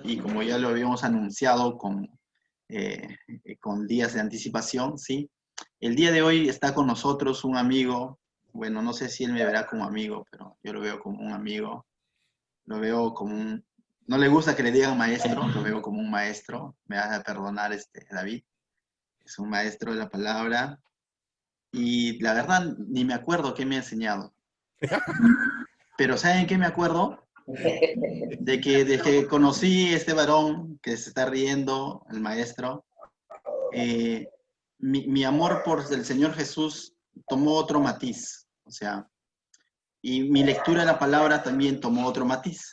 y como ya lo habíamos anunciado con días de anticipación, ¿sí? El día de hoy está con nosotros un amigo, bueno, no sé si él me verá como amigo, pero yo lo veo como un amigo, lo veo como un... No le gusta que le digan maestro, lo veo como un maestro, me vas a perdonar, David, es un maestro de la palabra, y la verdad ni me acuerdo qué me ha enseñado, pero ¿saben qué me acuerdo? Desde que conocí a este varón que se está riendo, el maestro, mi amor por el Señor Jesús tomó otro matiz, o sea, y mi lectura de la palabra también tomó otro matiz.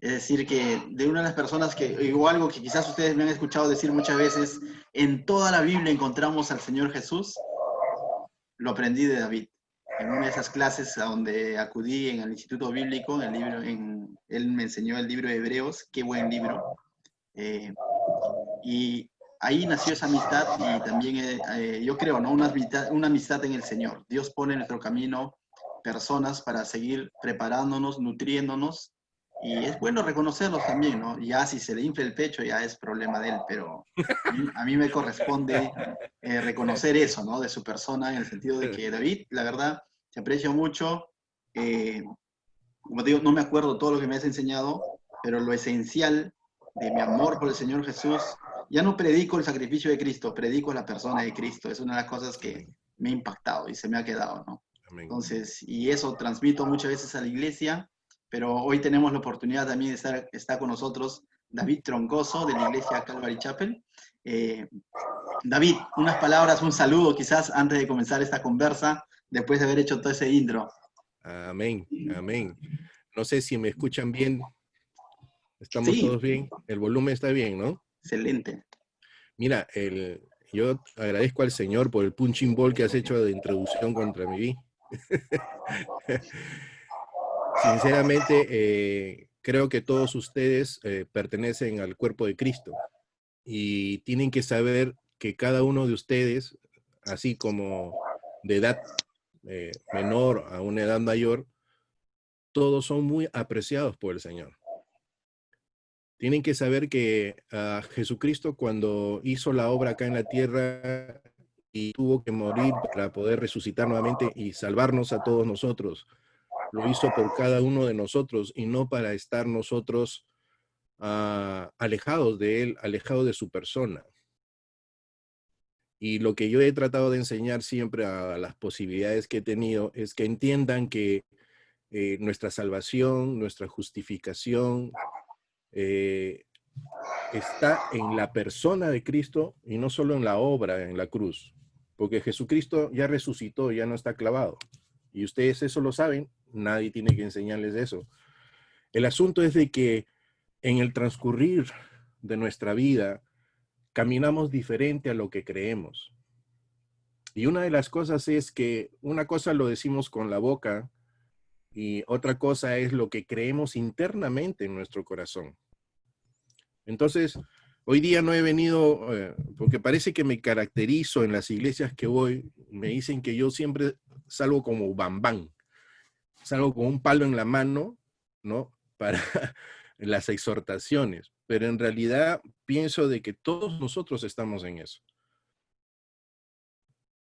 Es decir, que de una de las personas o algo que quizás ustedes me han escuchado decir muchas veces, en toda la Biblia encontramos al Señor Jesús, lo aprendí de David. En una de esas clases a donde acudí en el Instituto Bíblico, él me enseñó el libro de Hebreos, qué buen libro. Y ahí nació esa amistad y también yo creo, ¿no? Una amistad en el Señor. Dios pone en nuestro camino personas para seguir preparándonos, nutriéndonos, y es bueno reconocerlos también, ¿no? Ya si se le infla el pecho ya es problema de él, pero a mí me corresponde reconocer eso, ¿no? De su persona, en el sentido de que David, la verdad, te aprecio mucho. eh, Como te digo, no me acuerdo todo lo que me has enseñado, pero lo esencial de mi amor por el Señor Jesús, ya no predico el sacrificio de Cristo, predico la persona de Cristo. Es una de las cosas que Amén. me ha impactado y se me ha quedado, ¿no? Amén. Entonces, y eso transmito muchas veces a la iglesia, pero hoy tenemos la oportunidad también de estar con nosotros David Troncoso de la iglesia Calvary Chapel. Eh, David, unas palabras, un saludo quizás antes de comenzar esta conversa, después de haber hecho todo ese intro. Amén. Amén. No sé si me escuchan bien. ¿Estamos Sí, todos bien? El volumen está bien, ¿no? excelente. Mira, yo agradezco al Señor por el punching ball que has hecho de introducción contra mí. Sinceramente, creo que todos ustedes pertenecen al cuerpo de Cristo y tienen que saber que cada uno de ustedes, así como de edad menor a una edad mayor, todos son muy apreciados por el Señor. Tienen que saber que Jesucristo, cuando hizo la obra acá en la tierra y tuvo que morir para poder resucitar nuevamente y salvarnos a todos nosotros, lo hizo por cada uno de nosotros y no para estar nosotros alejados de Él, alejados de su persona. Y lo que yo he tratado de enseñar siempre a las posibilidades que he tenido es que entiendan que nuestra salvación, nuestra justificación, está en la persona de Cristo y no solo en la obra, en la cruz. Porque Jesucristo ya resucitó, ya no está clavado. Y ustedes eso lo saben, nadie tiene que enseñarles eso. El asunto es de que en el transcurrir de nuestra vida caminamos diferente a lo que creemos. Y una de las cosas es que una cosa lo decimos con la boca y otra cosa es lo que creemos internamente en nuestro corazón. Entonces, hoy día no he venido, porque parece que me caracterizo en las iglesias que voy, me dicen que yo siempre salgo como bambán, salgo con un palo en la mano, ¿no? Para las exhortaciones, pero en realidad pienso de que todos nosotros estamos en eso.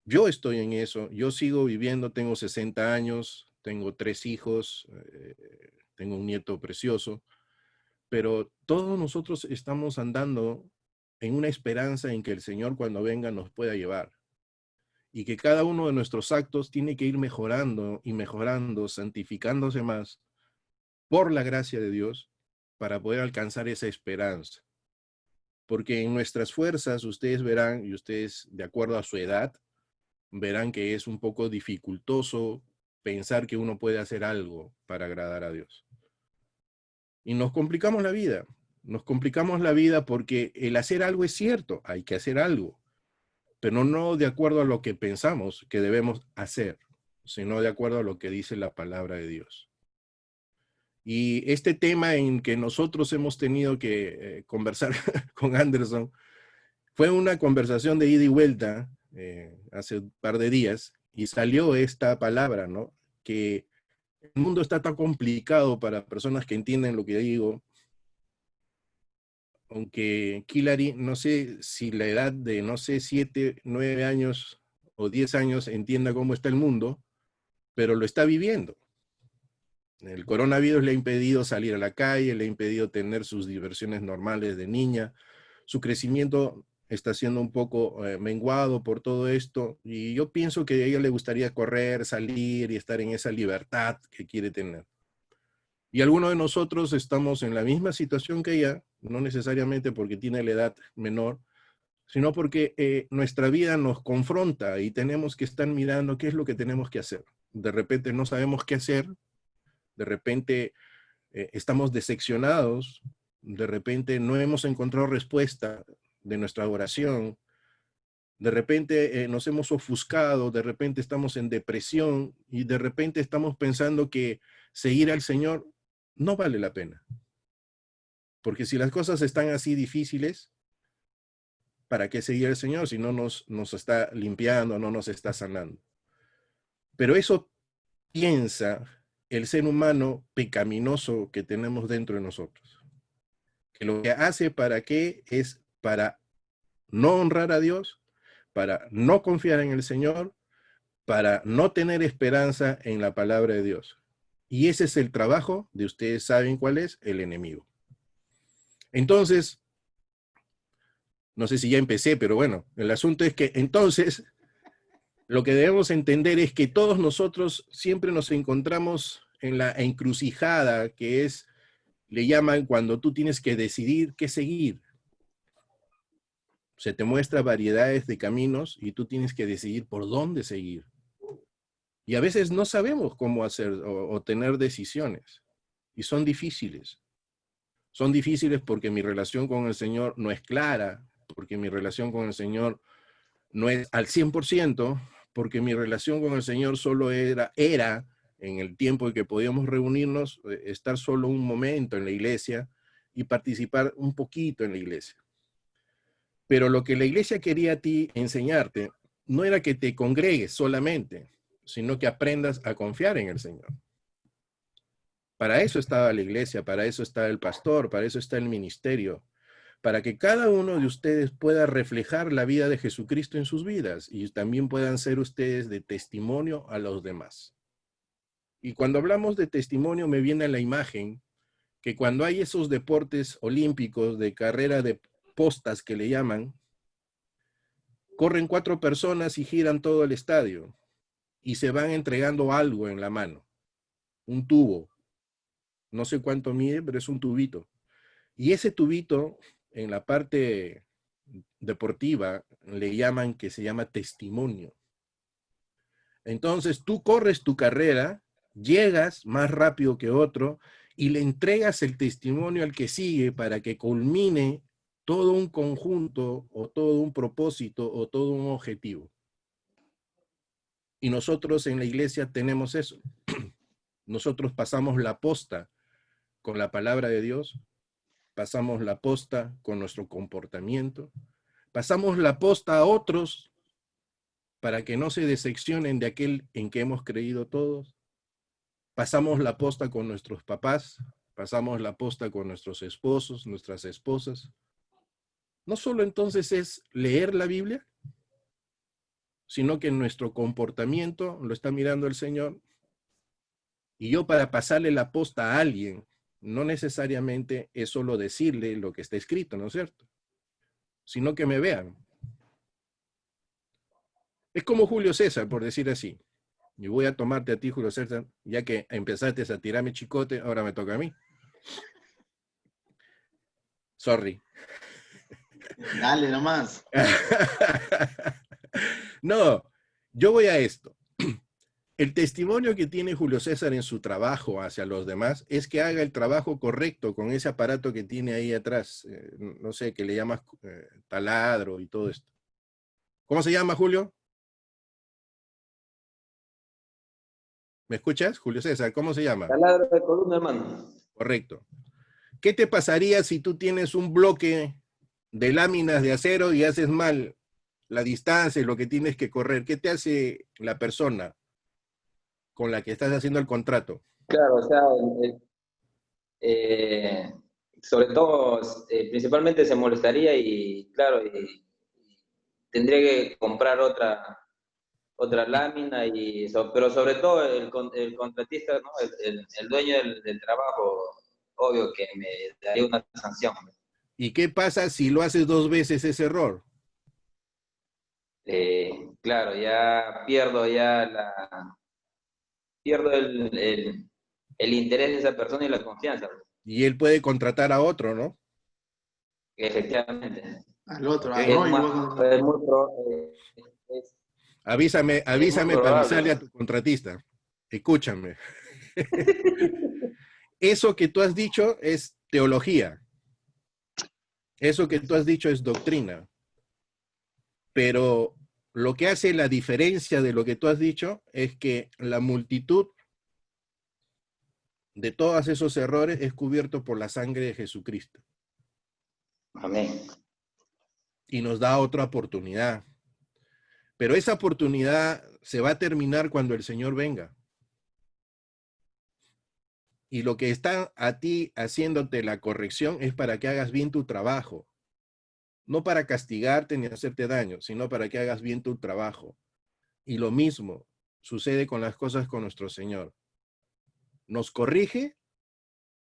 Yo estoy en eso, yo sigo viviendo, tengo 60 años, tengo 3 hijos, tengo un nieto precioso, pero todos nosotros estamos andando en una esperanza en que el Señor cuando venga nos pueda llevar. Y que cada uno de nuestros actos tiene que ir mejorando y mejorando, santificándose más por la gracia de Dios para poder alcanzar esa esperanza. Porque en nuestras fuerzas ustedes verán, y ustedes de acuerdo a su edad, verán que es un poco dificultoso pensar que uno puede hacer algo para agradar a Dios. Y nos complicamos la vida. Nos complicamos la vida porque el hacer algo es cierto, hay que hacer algo, pero no de acuerdo a lo que pensamos que debemos hacer, sino de acuerdo a lo que dice la palabra de Dios. Y este tema en que nosotros hemos tenido que conversar con Anderson fue una conversación de ida y vuelta hace un par de días y salió esta palabra, ¿no? Que el mundo está tan complicado para personas que entienden lo que digo, aunque Hillary, no sé si la edad de, no sé, 7, 9 años o 10 años entienda cómo está el mundo, pero lo está viviendo. El coronavirus le ha impedido salir a la calle, le ha impedido tener sus diversiones normales de niña. Su crecimiento está siendo un poco menguado por todo esto, y yo pienso que a ella le gustaría correr, salir y estar en esa libertad que quiere tener. Y algunos de nosotros estamos en la misma situación que ella, no necesariamente porque tiene la edad menor, sino porque nuestra vida nos confronta y tenemos que estar mirando qué es lo que tenemos que hacer. De repente no sabemos qué hacer, de repente estamos decepcionados, de repente no hemos encontrado respuesta de nuestra oración, de repente nos hemos ofuscado, de repente estamos en depresión y de repente estamos pensando que seguir al Señor no vale la pena. Porque si las cosas están así difíciles, ¿para qué seguir al Señor si no nos está limpiando, no nos está sanando? Pero eso piensa el ser humano pecaminoso que tenemos dentro de nosotros. Que lo que hace para qué es para no honrar a Dios, para no confiar en el Señor, para no tener esperanza en la palabra de Dios. Y ese es el trabajo de ustedes saben cuál es, el enemigo. Entonces, no sé si ya empecé, pero bueno, el asunto es que entonces lo que debemos entender es que todos nosotros siempre nos encontramos en la encrucijada que es, le llaman cuando tú tienes que decidir qué seguir. Se te muestra variedades de caminos y tú tienes que decidir por dónde seguir. Y a veces no sabemos cómo hacer o tener decisiones. Y son difíciles. Son difíciles porque mi relación con el Señor no es clara, porque mi relación con el Señor no es al 100%, porque mi relación con el Señor solo era en el tiempo en que podíamos reunirnos, estar solo un momento en la iglesia y participar un poquito en la iglesia. Pero lo que la iglesia quería a ti enseñarte no era que te congregues solamente, sino que aprendas a confiar en el Señor. Para eso estaba la iglesia, para eso está el pastor, para eso está el ministerio, para que cada uno de ustedes pueda reflejar la vida de Jesucristo en sus vidas y también puedan ser ustedes de testimonio a los demás. Y cuando hablamos de testimonio me viene a la imagen que cuando hay esos deportes olímpicos de carrera de postas que le llaman, corren 4 personas y giran todo el estadio y se van entregando algo en la mano, un tubo, no sé cuánto mide, pero es un tubito. Y ese tubito, en la parte deportiva, le llaman que se llama testimonio. Entonces tú corres tu carrera, llegas más rápido que otro y le entregas el testimonio al que sigue para que culmine todo un conjunto o todo un propósito o todo un objetivo. Y nosotros en la iglesia tenemos eso. Nosotros pasamos la posta con la palabra de Dios, pasamos la posta con nuestro comportamiento, pasamos la posta a otros para que no se decepcionen de aquel en que hemos creído todos, pasamos la posta con nuestros papás, pasamos la posta con nuestros esposos, nuestras esposas. No solo entonces es leer la Biblia, sino que nuestro comportamiento lo está mirando el Señor. Y yo para pasarle la posta a alguien, no necesariamente es solo decirle lo que está escrito, ¿no es cierto? Sino que me vean. Es como Julio César, por decir así. Y voy a tomarte a ti, Julio César, ya que empezaste a tirarme chicote, ahora me toca a mí. Sorry. Dale nomás. No, yo voy a esto. El testimonio que tiene Julio César en su trabajo hacia los demás es que haga el trabajo correcto con ese aparato que tiene ahí atrás. No sé, que le llamas taladro y todo esto. ¿Cómo se llama, Julio? ¿Me escuchas, Julio César? ¿Cómo se llama? Taladro de columna, hermano. Correcto. ¿Qué te pasaría si tú tienes un bloque de láminas de acero y haces mal la distancia y lo que tienes que correr? ¿Qué te hace la persona con la que estás haciendo el contrato? Claro, o sea, eh, sobre todo, principalmente se molestaría y claro, y tendría que comprar otra lámina, pero sobre todo el contratista, ¿no? El dueño del trabajo, obvio que me daría una sanción. ¿Y qué pasa si lo haces 2 veces ese error? Claro, ya pierdo el interés de esa persona y la confianza. Y él puede contratar a otro, ¿no? Efectivamente. Al otro, Ok. a Es, Roy. más, es muy, es muy Avísame para avisarle a probable. tu contratista. Escúchame. Eso que tú has dicho es teología. Eso que tú has dicho es doctrina. Pero lo que hace la diferencia de lo que tú has dicho es que la multitud de todos esos errores es cubierto por la sangre de Jesucristo. Amén. Y nos da otra oportunidad. Pero esa oportunidad se va a terminar cuando el Señor venga. Y lo que está a ti haciéndote la corrección es para que hagas bien tu trabajo. No para castigarte ni hacerte daño, sino para que hagas bien tu trabajo. Y lo mismo sucede con las cosas con nuestro Señor. Nos corrige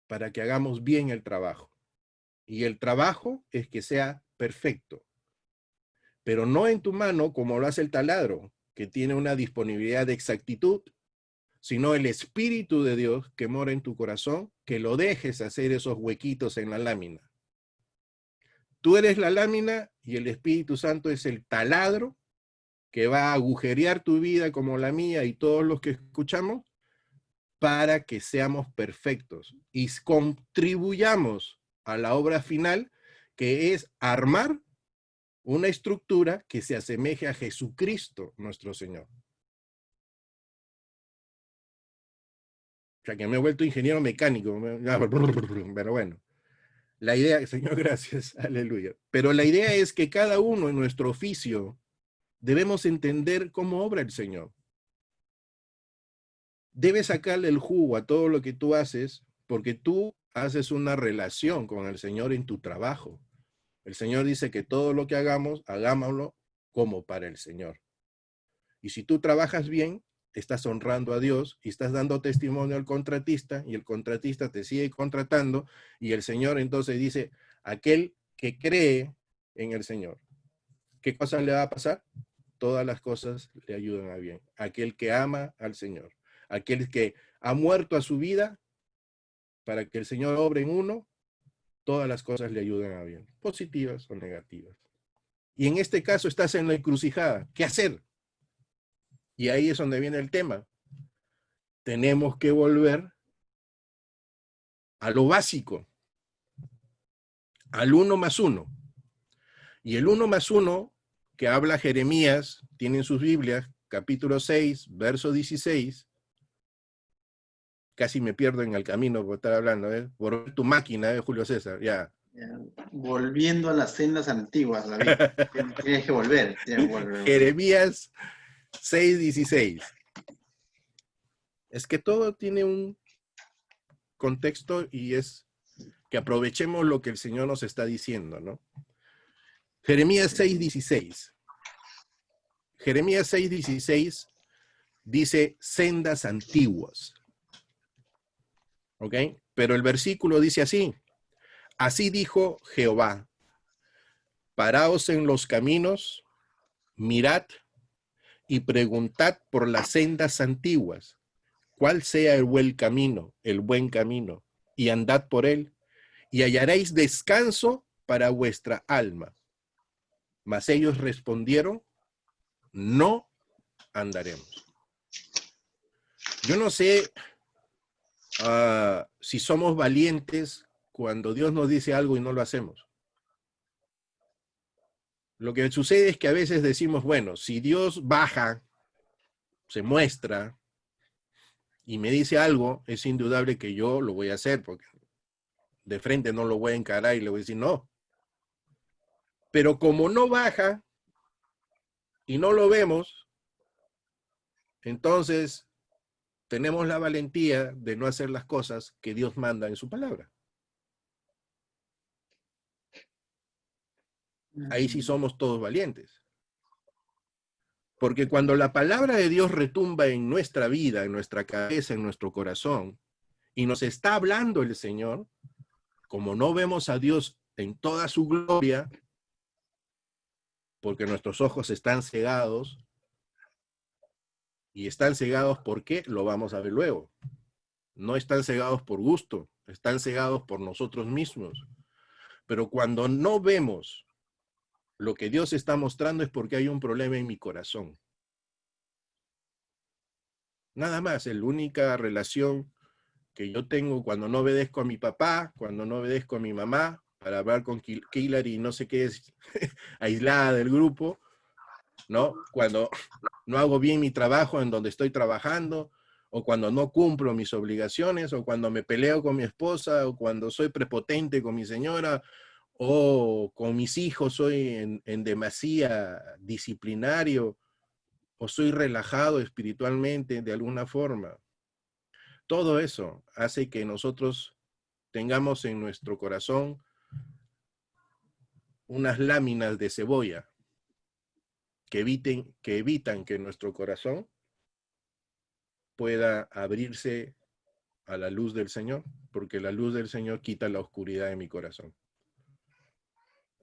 para que hagamos bien el trabajo. Y el trabajo es que sea perfecto. Pero no en tu mano como lo hace el taladro, que tiene una disponibilidad de exactitud, sino el Espíritu de Dios que mora en tu corazón, que lo dejes hacer esos huequitos en la lámina. Tú eres la lámina y el Espíritu Santo es el taladro que va a agujerear tu vida como la mía y todos los que escuchamos para que seamos perfectos y contribuyamos a la obra final, que es armar una estructura que se asemeje a Jesucristo, nuestro Señor. O sea, que me he vuelto ingeniero mecánico, pero bueno. La idea, Señor, gracias, aleluya. Pero la idea es que cada uno en nuestro oficio debemos entender cómo obra el Señor. Debes sacarle el jugo a todo lo que tú haces porque tú haces una relación con el Señor en tu trabajo. El Señor dice que todo lo que hagamos, hagámoslo como para el Señor. Y si tú trabajas bien, estás honrando a Dios y estás dando testimonio al contratista y el contratista te sigue contratando y el Señor entonces dice, aquel que cree en el Señor, ¿qué cosa le va a pasar? Todas las cosas le ayudan a bien. Aquel que ama al Señor, aquel que ha muerto a su vida para que el Señor obre en uno, todas las cosas le ayudan a bien, positivas o negativas. Y en este caso estás en la encrucijada. ¿Qué hacer? Y ahí es donde viene el tema. Tenemos que volver a lo básico, al 1+1. Y el 1+1 que habla Jeremías, tienen sus Biblias, capítulo 6, verso 16. Casi me pierdo en el camino por estar hablando, por tu máquina, Julio César, ya. Volviendo a las sendas antiguas, David. Tienes que volver. Jeremías 6:16. Es que todo tiene un contexto y es que aprovechemos lo que el Señor nos está diciendo, ¿no? Jeremías 6:16. Jeremías 6:16 dice sendas antiguas. ¿Ok? Pero el versículo dice así. Así dijo Jehová, paraos en los caminos, mirad y preguntad por las sendas antiguas, cuál sea el buen camino, y andad por él, y hallaréis descanso para vuestra alma. Mas ellos respondieron, no andaremos. Yo no sé si somos valientes cuando Dios nos dice algo y no lo hacemos. Lo que sucede es que a veces decimos, bueno, si Dios baja, se muestra y me dice algo, es indudable que yo lo voy a hacer, porque de frente no lo voy a encarar y le voy a decir no. Pero como no baja y no lo vemos, entonces tenemos la valentía de no hacer las cosas que Dios manda en su palabra. ahí sí somos todos valientes. Porque cuando la palabra de Dios retumba en nuestra vida, en nuestra cabeza, en nuestro corazón, y nos está hablando el Señor, como no vemos a Dios en toda su gloria, porque nuestros ojos están cegados, y están cegados ¿por qué? Lo vamos a ver luego. No están cegados por gusto, están cegados por nosotros mismos. Pero cuando no vemos lo que Dios está mostrando es porque hay un problema en mi corazón. Nada más, es la única relación que yo tengo cuando no obedezco a mi papá, cuando no obedezco a mi mamá, para hablar con Hillary y no sé qué es, aislada del grupo, ¿no? Cuando no hago bien mi trabajo en donde estoy trabajando, o cuando no cumplo mis obligaciones, o cuando me peleo con mi esposa, o cuando soy prepotente con mi señora, o con mis hijos soy en demasía disciplinario, o soy relajado espiritualmente de alguna forma. Todo eso hace que nosotros tengamos en nuestro corazón unas láminas de cebolla que evitan que nuestro corazón pueda abrirse a la luz del Señor, porque la luz del Señor quita la oscuridad de mi corazón.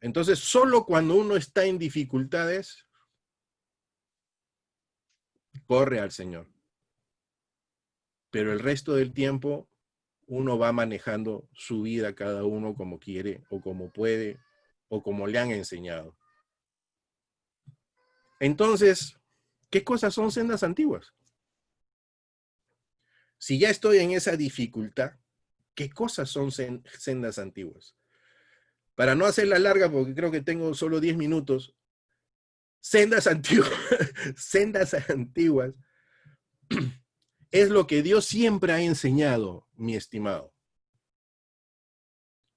Entonces, solo cuando uno está en dificultades, corre al Señor. Pero el resto del tiempo, uno va manejando su vida cada uno como quiere, o como puede, o como le han enseñado. Entonces, ¿qué cosas son sendas antiguas? Si ya estoy en esa dificultad, ¿qué cosas son sendas antiguas? Para no hacerla larga, porque creo que tengo solo 10 minutos, sendas antiguas, sendas antiguas, es lo que Dios siempre ha enseñado, mi estimado.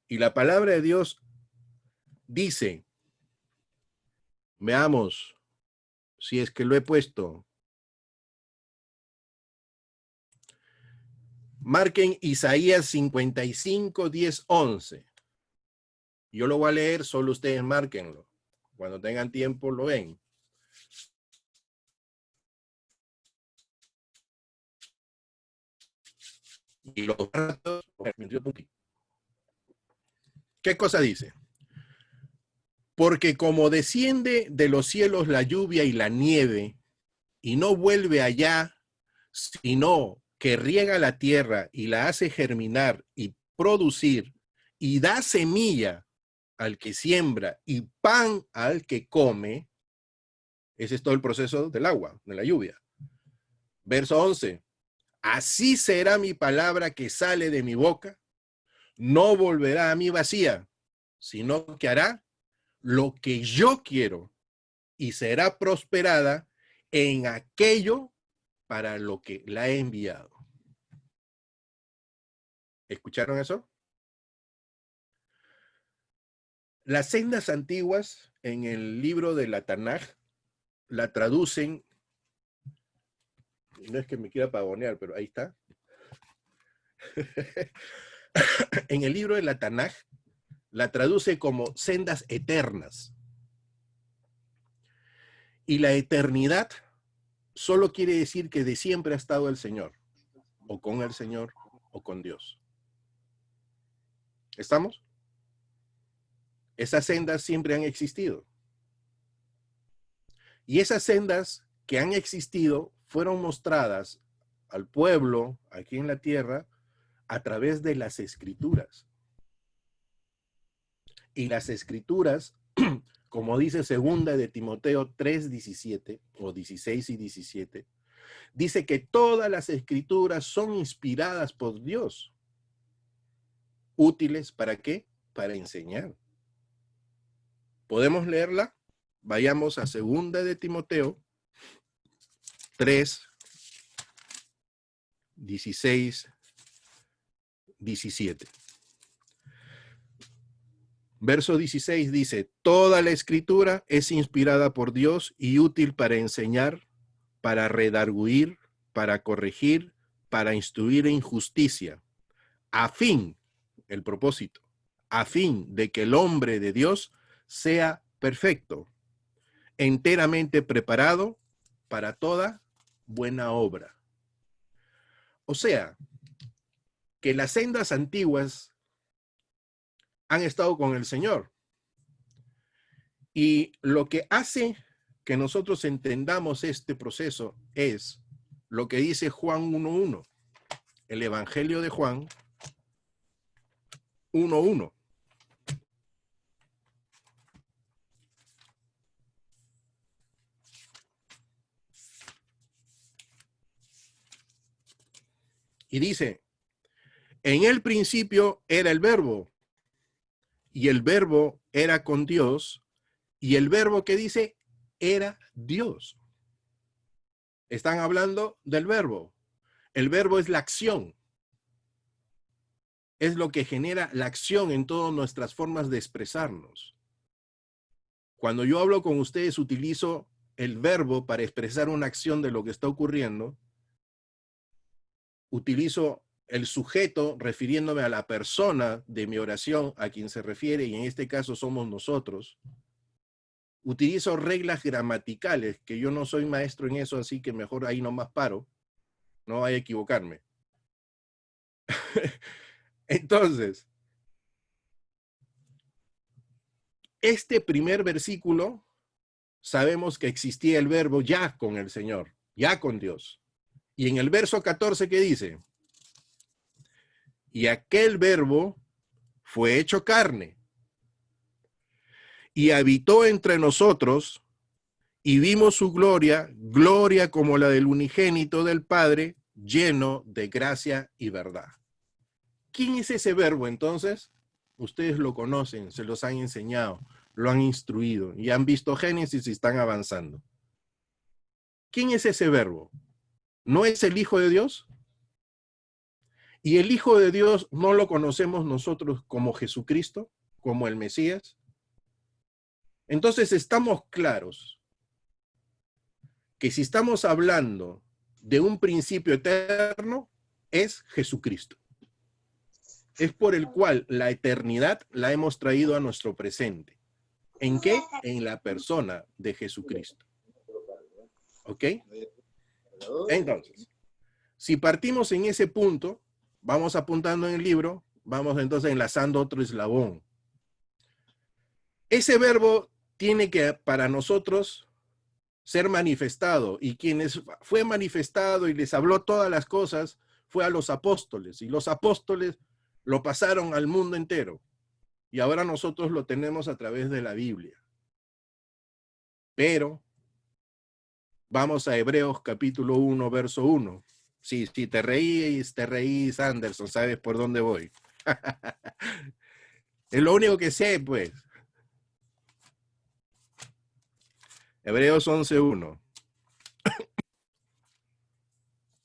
Y la palabra de Dios dice, veamos si es que lo he puesto. Marquen Isaías 55, 10, 11. Yo lo voy a leer, solo ustedes márquenlo. Cuando tengan tiempo lo ven. Y los datos, ¿qué cosa dice? Porque como desciende de los cielos la lluvia y la nieve, y no vuelve allá, sino que riega la tierra y la hace germinar y producir, y da semilla al que siembra y pan al que come, ese es todo el proceso del agua, de la lluvia. Verso 11. Así será mi palabra que sale de mi boca, no volverá a mí vacía, sino que hará lo que yo quiero y será prosperada en aquello para lo que la he enviado. ¿Escucharon eso? Las sendas antiguas en el libro de la Tanaj la traducen, no es que me quiera pavonear, pero ahí está. En el libro de la Tanaj la traduce como sendas eternas. Y la eternidad solo quiere decir que de siempre ha estado el Señor, o con el Señor, o con Dios. ¿Estamos? Esas sendas siempre han existido. Y esas sendas que han existido fueron mostradas al pueblo aquí en la tierra a través de las Escrituras. Y las Escrituras, como dice segunda de Timoteo 3:17 o 16 y 17, dice que todas las Escrituras son inspiradas por Dios. ¿Útiles para qué? Para enseñar. ¿Podemos leerla? Vayamos a segunda de Timoteo 3, 16, 17. Verso 16 dice, toda la escritura es inspirada por Dios y útil para enseñar, para redarguir, para corregir, para instruir en justicia, a fin, el propósito, a fin de que el hombre de Dios sea perfecto, enteramente preparado para toda buena obra. O sea, que las sendas antiguas han estado con el Señor. Y lo que hace que nosotros entendamos este proceso es lo que dice Juan 1:1, el Evangelio de Juan 1:1. Y dice, en el principio era el Verbo, y el Verbo era con Dios, y el Verbo que dice era Dios. Están hablando del Verbo. El Verbo es la acción. Es lo que genera la acción en todas nuestras formas de expresarnos. Cuando yo hablo con ustedes, utilizo el verbo para expresar una acción de lo que está ocurriendo. Utilizo el sujeto refiriéndome a la persona de mi oración a quien se refiere, y en este caso somos nosotros. Utilizo reglas gramaticales, que yo no soy maestro en eso, así que mejor ahí nomás paro. No vaya a equivocarme. Entonces, este primer versículo, sabemos que existía el verbo ya con el Señor, ya con Dios. Y en el verso 14, ¿qué dice? Y aquel verbo fue hecho carne y habitó entre nosotros, y vimos su gloria, gloria como la del unigénito del Padre, lleno de gracia y verdad. ¿Quién es ese verbo entonces? Ustedes lo conocen, se los han enseñado, lo han instruido y han visto Génesis y están avanzando. ¿Quién es ese verbo? ¿No es el Hijo de Dios? Y el Hijo de Dios no lo conocemos nosotros como Jesucristo, como el Mesías. Entonces estamos claros que si estamos hablando de un principio eterno, es Jesucristo. Es por el cual la eternidad la hemos traído a nuestro presente. ¿En qué? En la persona de Jesucristo. ¿Ok? Entonces, si partimos en ese punto, vamos apuntando en el libro, vamos entonces enlazando otro eslabón. Ese verbo tiene que, para nosotros, ser manifestado, y quienes fue manifestado y les habló todas las cosas fue a los apóstoles, y los apóstoles lo pasaron al mundo entero, y ahora nosotros lo tenemos a través de la Biblia. Pero vamos a Hebreos capítulo 1, verso 1. Sí, si te reís, Anderson, sabes por dónde voy. Es lo único que sé, pues. Hebreos 11:1.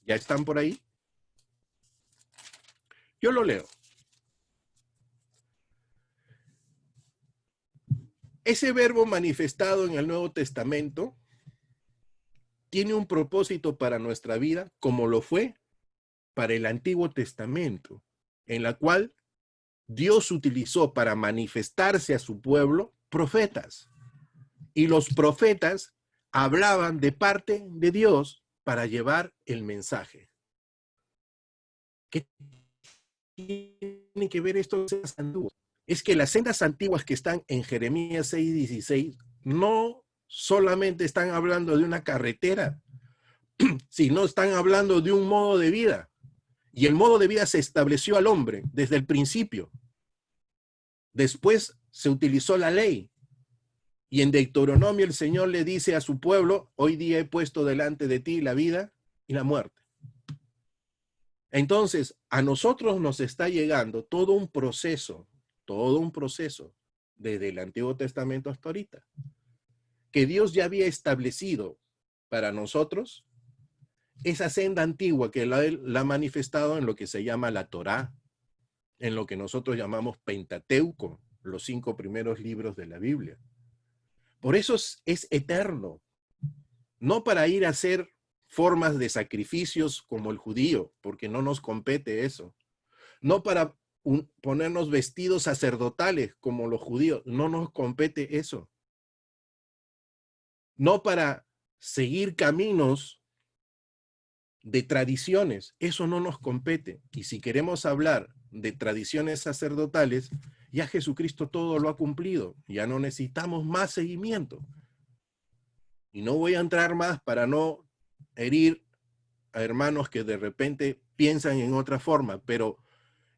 ¿Ya están por ahí? Yo lo leo. Ese verbo manifestado en el Nuevo Testamento tiene un propósito para nuestra vida, como lo fue para el Antiguo Testamento, en la cual Dios utilizó para manifestarse a su pueblo profetas. Y los profetas hablaban de parte de Dios para llevar el mensaje. ¿Qué tiene que ver esto con las sendas antiguas? Es que las sendas antiguas que están en Jeremías 6:16 no solamente están hablando de una carretera, sino están hablando de un modo de vida. Y el modo de vida se estableció al hombre desde el principio. Después se utilizó la ley. Y en Deuteronomio el Señor le dice a su pueblo, hoy día he puesto delante de ti la vida y la muerte. Entonces, a nosotros nos está llegando todo un proceso desde el Antiguo Testamento hasta ahorita, que Dios ya había establecido para nosotros esa senda antigua que la ha manifestado en lo que se llama la Torá, en lo que nosotros llamamos Pentateuco, los 5 primeros libros de la Biblia. Por eso es eterno, no para ir a hacer formas de sacrificios como el judío, porque no nos compete eso, no para ponernos vestidos sacerdotales como los judíos, no nos compete eso. no para seguir caminos de tradiciones. Eso no nos compete. Y si queremos hablar de tradiciones sacerdotales, ya Jesucristo todo lo ha cumplido. Ya no necesitamos más seguimiento. Y no voy a entrar más para no herir a hermanos que de repente piensan en otra forma, pero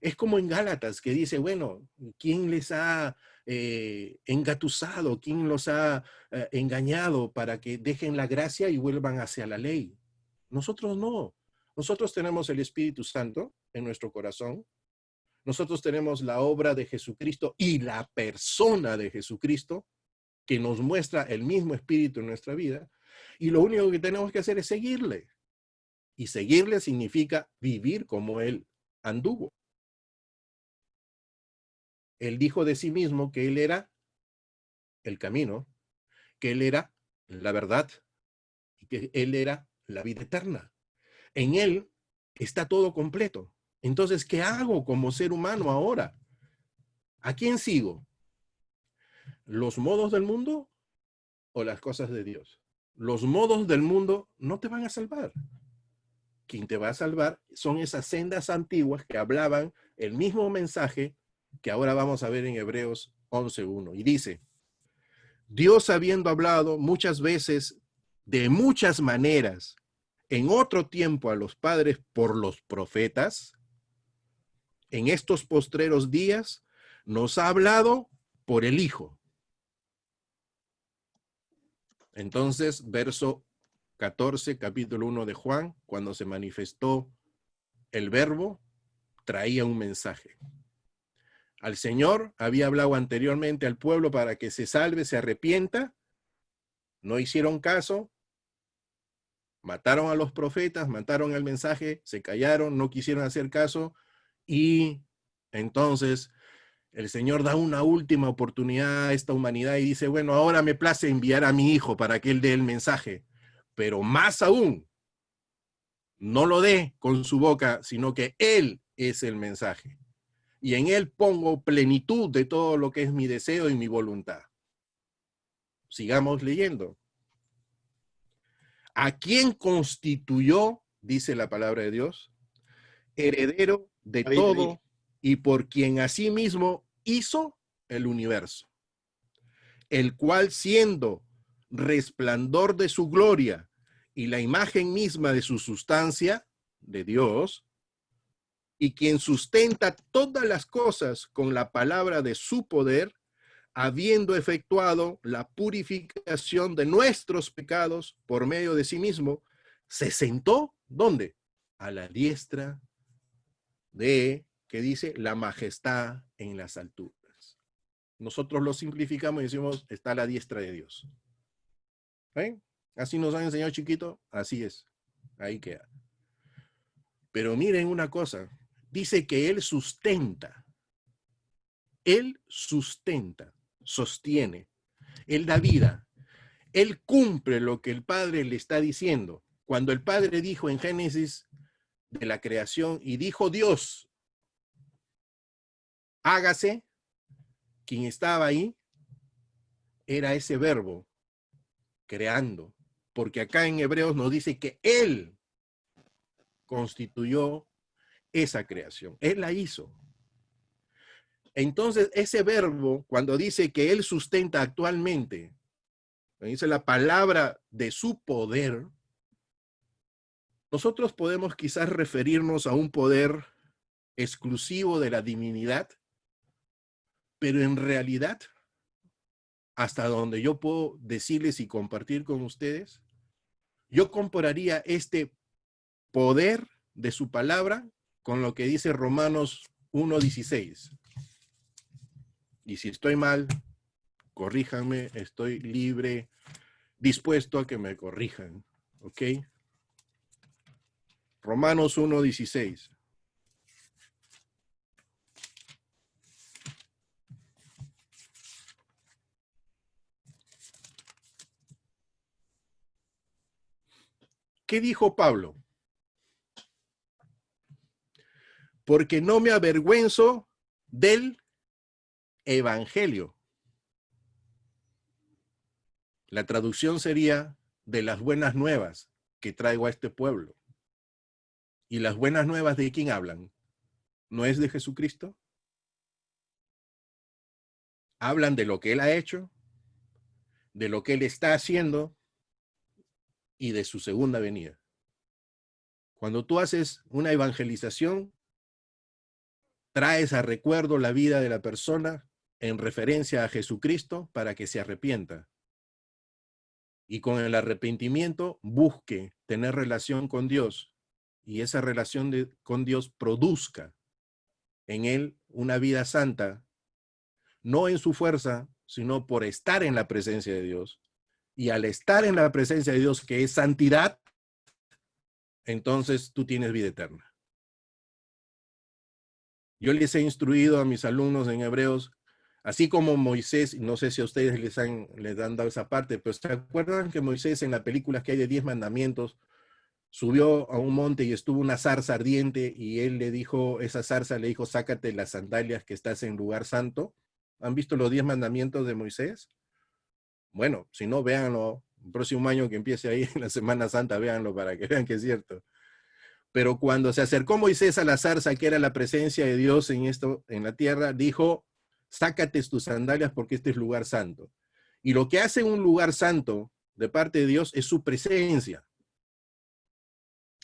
es como en Gálatas, que dice, bueno, ¿quién les ha engatusado? ¿Quién los ha engañado para que dejen la gracia y vuelvan hacia la ley? Nosotros no. Nosotros tenemos el Espíritu Santo en nuestro corazón. Nosotros tenemos la obra de Jesucristo y la persona de Jesucristo que nos muestra el mismo Espíritu en nuestra vida. Y lo único que tenemos que hacer es seguirle. Y seguirle significa vivir como Él anduvo. Él dijo de sí mismo que Él era el camino, que Él era la verdad y que Él era la vida eterna. En Él está todo completo. Entonces, ¿qué hago como ser humano ahora? ¿A quién sigo? ¿Los modos del mundo o las cosas de Dios? Los modos del mundo no te van a salvar. Quien te va a salvar son esas sendas antiguas que hablaban el mismo mensaje que ahora vamos a ver en Hebreos 11:1. Y dice, Dios habiendo hablado muchas veces, de muchas maneras, en otro tiempo a los padres por los profetas, en estos postreros días nos ha hablado por el Hijo. Entonces, verso 14, capítulo 1 de Juan, cuando se manifestó el Verbo, traía un mensaje. Al Señor había hablado anteriormente al pueblo para que se salve, se arrepienta. No hicieron caso. Mataron a los profetas, mataron el mensaje, se callaron, no quisieron hacer caso. Y entonces el Señor da una última oportunidad a esta humanidad y dice, bueno, ahora me place enviar a mi Hijo para que Él dé el mensaje. Pero más aún, no lo dé con su boca, sino que Él es el mensaje. Y en Él pongo plenitud de todo lo que es mi deseo y mi voluntad. Sigamos leyendo. ¿A quién constituyó, dice la palabra de Dios, heredero de todo y por quien asimismo hizo el universo? El cual, siendo resplandor de su gloria y la imagen misma de su sustancia, de Dios, y quien sustenta todas las cosas con la palabra de su poder, habiendo efectuado la purificación de nuestros pecados por medio de sí mismo, se sentó, ¿dónde? A la diestra de, que dice, la majestad en las alturas. Nosotros lo simplificamos y decimos, está a la diestra de Dios. ¿Ven? Así nos han enseñado chiquito, así es. Ahí queda. Pero miren una cosa, dice que Él sustenta. Él sustenta, sostiene. Él da vida. Él cumple lo que el Padre le está diciendo. Cuando el Padre dijo en Génesis de la creación y dijo Dios, hágase, quien estaba ahí era ese verbo, creando. Porque acá en Hebreos nos dice que Él constituyó esa creación. Él la hizo. Entonces, ese verbo, cuando dice que Él sustenta actualmente, dice la palabra de su poder, nosotros podemos quizás referirnos a un poder exclusivo de la divinidad, pero en realidad, hasta donde yo puedo decirles y compartir con ustedes, yo compararía este poder de su palabra con lo que dice Romanos 1:16. Y si estoy mal, corríjanme, estoy libre, dispuesto a que me corrijan, ¿ok? Romanos 1:16. ¿Qué dijo Pablo? Porque no me avergüenzo del evangelio. La traducción sería de las buenas nuevas que traigo a este pueblo. ¿Y las buenas nuevas de quién hablan? ¿No es de Jesucristo? Hablan de lo que Él ha hecho, de lo que Él está haciendo y de su segunda venida. Cuando tú haces una evangelización, traes a recuerdo la vida de la persona en referencia a Jesucristo para que se arrepienta. Y con el arrepentimiento busque tener relación con Dios y esa relación con Dios produzca en él una vida santa, no en su fuerza, sino por estar en la presencia de Dios. Y al estar en la presencia de Dios, que es santidad, entonces tú tienes vida eterna. Yo les he instruido a mis alumnos en Hebreos, así como Moisés, no sé si a ustedes les han dado esa parte, pero ¿se acuerdan que Moisés en la película que hay de 10 mandamientos subió a un monte y estuvo una zarza ardiente y él le dijo, esa zarza le dijo, sácate las sandalias que estás en lugar santo? ¿Han visto los 10 mandamientos de Moisés? Bueno, si no, véanlo. El próximo año que empiece ahí en la Semana Santa, véanlo para que vean que es cierto. Pero cuando se acercó Moisés a la zarza, que era la presencia de Dios en la tierra, dijo, sácate tus sandalias porque este es lugar santo. Y lo que hace un lugar santo de parte de Dios es su presencia.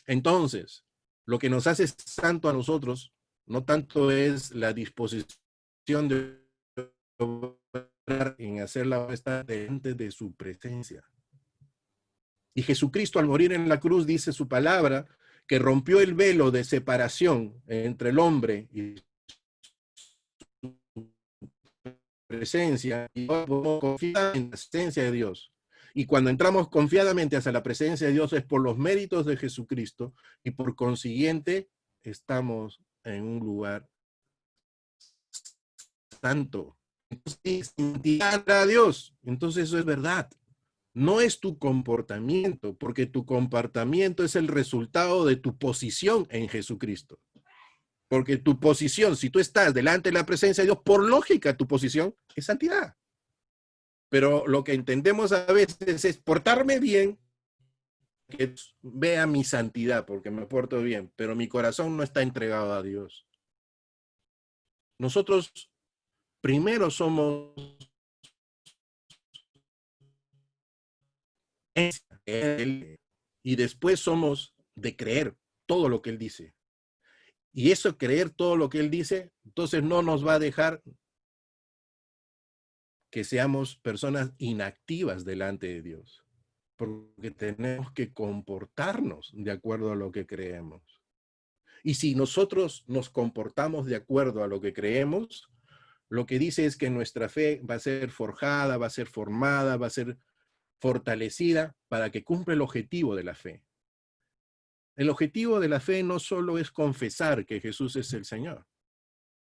Entonces, lo que nos hace santo a nosotros, no tanto es la disposición de obrar en hacer la obra delante de su presencia. Y Jesucristo al morir en la cruz dice su palabra, que rompió el velo de separación entre el hombre y su presencia, y podemos confiar en la presencia de Dios. Y cuando entramos confiadamente hacia la presencia de Dios es por los méritos de Jesucristo y por consiguiente estamos en un lugar santo. Entonces, a Dios. Entonces eso es verdad. No es tu comportamiento, porque tu comportamiento es el resultado de tu posición en Jesucristo. Porque tu posición, si tú estás delante de la presencia de Dios, por lógica tu posición es santidad. Pero lo que entendemos a veces es portarme bien, que vea mi santidad, porque me porto bien, pero mi corazón no está entregado a Dios. Nosotros primero somos Él y después somos de creer todo lo que Él dice. Y eso, creer todo lo que Él dice, entonces no nos va a dejar que seamos personas inactivas delante de Dios, porque tenemos que comportarnos de acuerdo a lo que creemos. Y si nosotros nos comportamos de acuerdo a lo que creemos, lo que dice es que nuestra fe va a ser forjada, va a ser formada, va a ser fortalecida para que cumpla el objetivo de la fe. El objetivo de la fe no solo es confesar que Jesús es el Señor,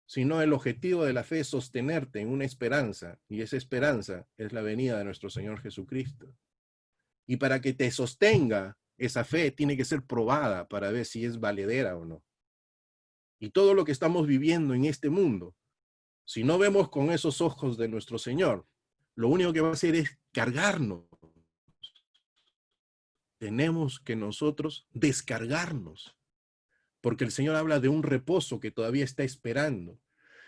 sino el objetivo de la fe es sostenerte en una esperanza, y esa esperanza es la venida de nuestro Señor Jesucristo. Y para que te sostenga, esa fe tiene que ser probada para ver si es valedera o no. Y todo lo que estamos viviendo en este mundo, si no vemos con esos ojos de nuestro Señor, lo único que va a hacer es cargarnos. Tenemos que nosotros descargarnos, porque el Señor habla de un reposo que todavía está esperando.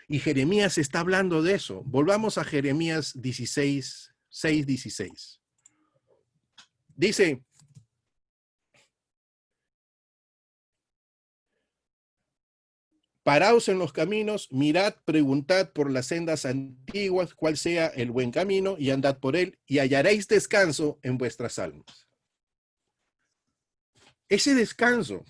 Y Jeremías está hablando de eso. Volvamos a Jeremías 16, 6, 16. Dice, paraos en los caminos, mirad, preguntad por las sendas antiguas, cuál sea el buen camino, y andad por él, y hallaréis descanso en vuestras almas. Ese descanso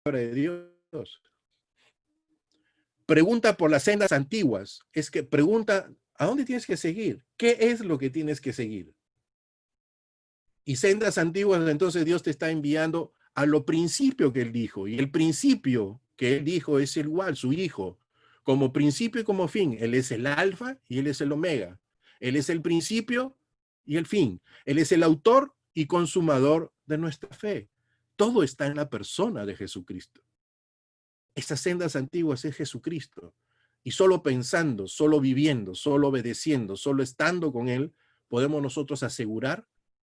de Dios. pregunta por las sendas antiguas. Es que pregunta, ¿a dónde tienes que seguir? ¿Qué es lo que tienes que seguir? Y sendas antiguas, entonces Dios te está enviando a lo principio que Él dijo. Y el principio que Él dijo es igual, su Hijo. Como principio y como fin. Él es el alfa y Él es el omega. Él es el principio y el fin. Él es el autor y consumador de nuestra fe. Todo está en la persona de Jesucristo. Estas sendas antiguas es Jesucristo. Y solo pensando, solo viviendo, solo obedeciendo, solo estando con Él, podemos nosotros asegurar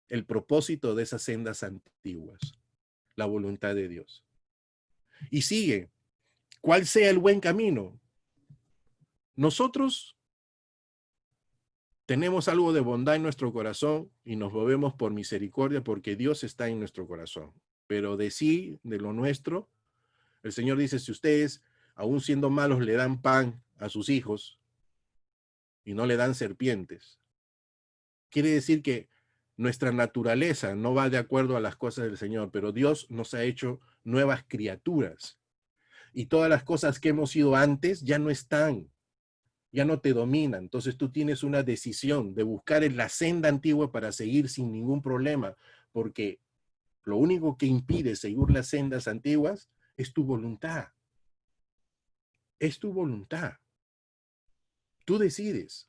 el propósito de esas sendas antiguas, la voluntad de Dios. Y sigue, ¿cuál sea el buen camino? Nosotros tenemos algo de bondad en nuestro corazón y nos movemos por misericordia porque Dios está en nuestro corazón. Pero de sí, de lo nuestro, el Señor dice, si ustedes, aún siendo malos, le dan pan a sus hijos y no le dan serpientes, quiere decir que nuestra naturaleza no va de acuerdo a las cosas del Señor, pero Dios nos ha hecho nuevas criaturas. Y todas las cosas que hemos sido antes ya no están, ya no te dominan. Entonces tú tienes una decisión de buscar en la senda antigua para seguir sin ningún problema, porque lo único que impide seguir las sendas antiguas es tu voluntad. Es tu voluntad. Tú decides.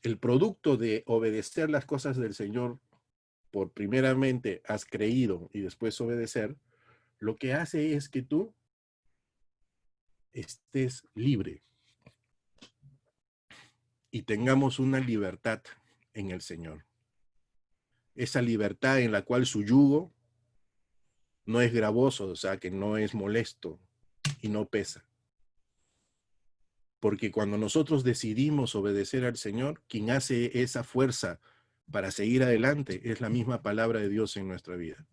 El producto de obedecer las cosas del Señor, por primeramente has creído y después obedecer, lo que hace es que tú estés libre y tengamos una libertad en el Señor. Esa libertad en la cual su yugo no es gravoso, o sea, que no es molesto y no pesa. Porque cuando nosotros decidimos obedecer al Señor, quien hace esa fuerza para seguir adelante es la misma palabra de Dios en nuestra vida.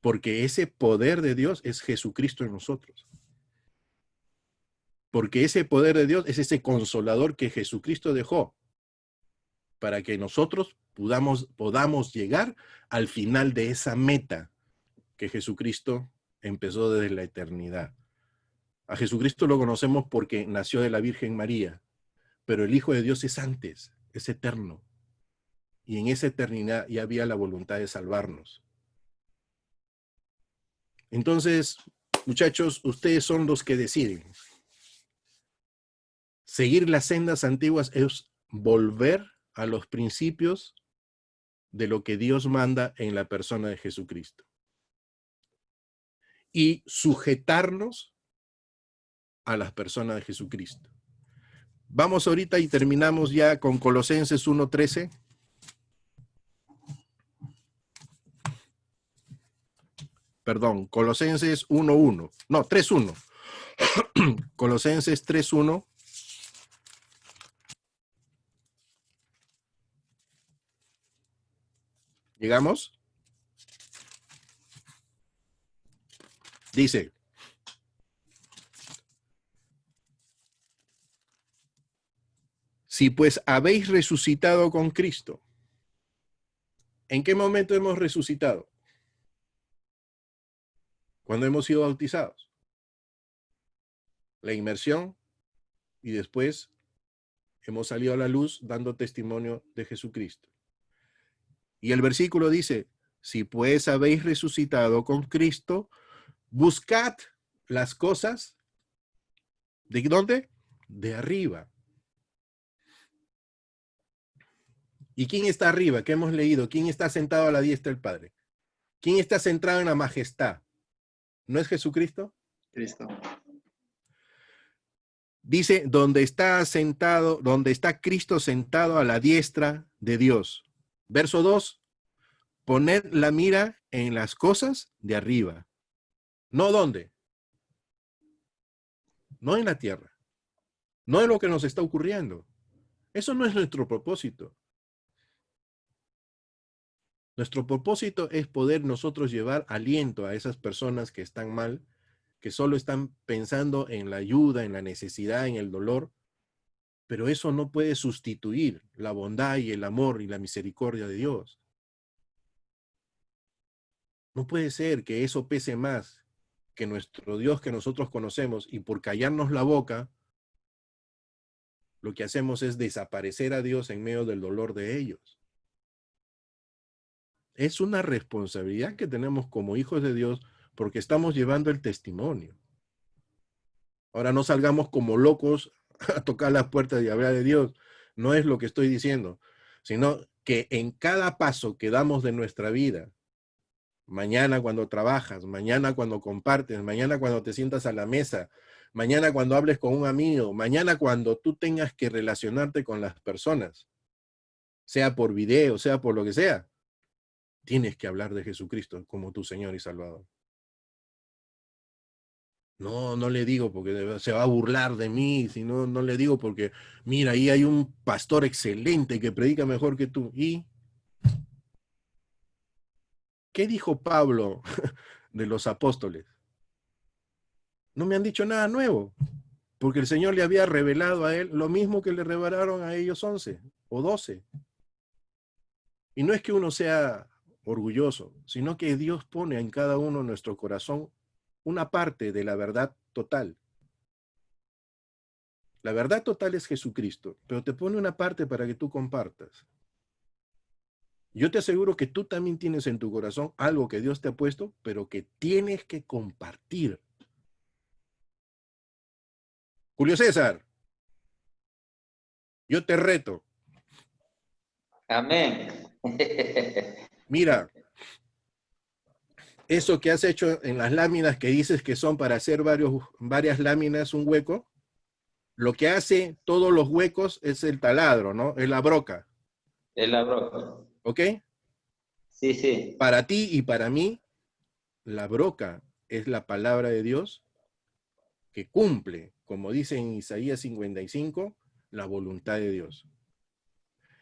Porque ese poder de Dios es Jesucristo en nosotros. Porque ese poder de Dios es ese consolador que Jesucristo dejó para que nosotros podamos llegar al final de esa meta que Jesucristo empezó desde la eternidad. A Jesucristo lo conocemos porque nació de la Virgen María, pero el Hijo de Dios es antes, es eterno. Y en esa eternidad ya había la voluntad de salvarnos. Entonces, muchachos, ustedes son los que deciden. Seguir las sendas antiguas es volver a los principios de lo que Dios manda en la persona de Jesucristo. Y sujetarnos a las personas de Jesucristo. Vamos ahorita y terminamos ya con Colosenses 1:13. Perdón, Colosenses 1:1. No, 3:1. Colosenses 3:1. ¿Llegamos? Dice, si pues habéis resucitado con Cristo, ¿en qué momento hemos resucitado? Cuando hemos sido bautizados. La inmersión y después hemos salido a la luz dando testimonio de Jesucristo. Y el versículo dice, si pues habéis resucitado con Cristo, buscad las cosas, ¿de dónde? De arriba. ¿Y quién está arriba? ¿Qué hemos leído? ¿Quién está sentado a la diestra del Padre? ¿Quién está centrado en la majestad? ¿No es Jesucristo? Cristo. Dice, donde está Cristo sentado a la diestra de Dios. Verso 2, poned la mira en las cosas de arriba. ¿No dónde? No en la tierra. No en lo que nos está ocurriendo. Eso no es nuestro propósito. Nuestro propósito es poder nosotros llevar aliento a esas personas que están mal, que solo están pensando en la ayuda, en la necesidad, en el dolor, pero eso no puede sustituir la bondad y el amor y la misericordia de Dios. No puede ser que eso pese más que nuestro Dios que nosotros conocemos, y por callarnos la boca, lo que hacemos es desaparecer a Dios en medio del dolor de ellos. Es una responsabilidad que tenemos como hijos de Dios porque estamos llevando el testimonio. Ahora no salgamos como locos a tocar las puertas y hablar de Dios. No es lo que estoy diciendo, sino que en cada paso que damos de nuestra vida, mañana cuando trabajas, mañana cuando compartes, mañana cuando te sientas a la mesa, mañana cuando hables con un amigo, mañana cuando tú tengas que relacionarte con las personas, sea por video, sea por lo que sea, tienes que hablar de Jesucristo como tu Señor y Salvador. No le digo porque se va a burlar de mí, sino no le digo porque, mira, ahí hay un pastor excelente que predica mejor que tú. ¿Y qué dijo Pablo de los apóstoles? No me han dicho nada nuevo, porque el Señor le había revelado a él lo mismo que le revelaron a ellos 11 o 12. Y no es que uno sea orgulloso, sino que Dios pone en cada uno de nuestro corazón una parte de la verdad total. La verdad total es Jesucristo, pero te pone una parte para que tú compartas. Yo te aseguro que tú también tienes en tu corazón algo que Dios te ha puesto, pero que tienes que compartir. Julio César, yo te reto. Amén. Mira, eso que has hecho en las láminas que dices que son para hacer varias láminas, un hueco, lo que hace todos los huecos es el taladro, ¿no? Es la broca. Es la broca. ¿Ok? Sí, sí. Para ti y para mí, la broca es la palabra de Dios que cumple, como dice en Isaías 55, la voluntad de Dios.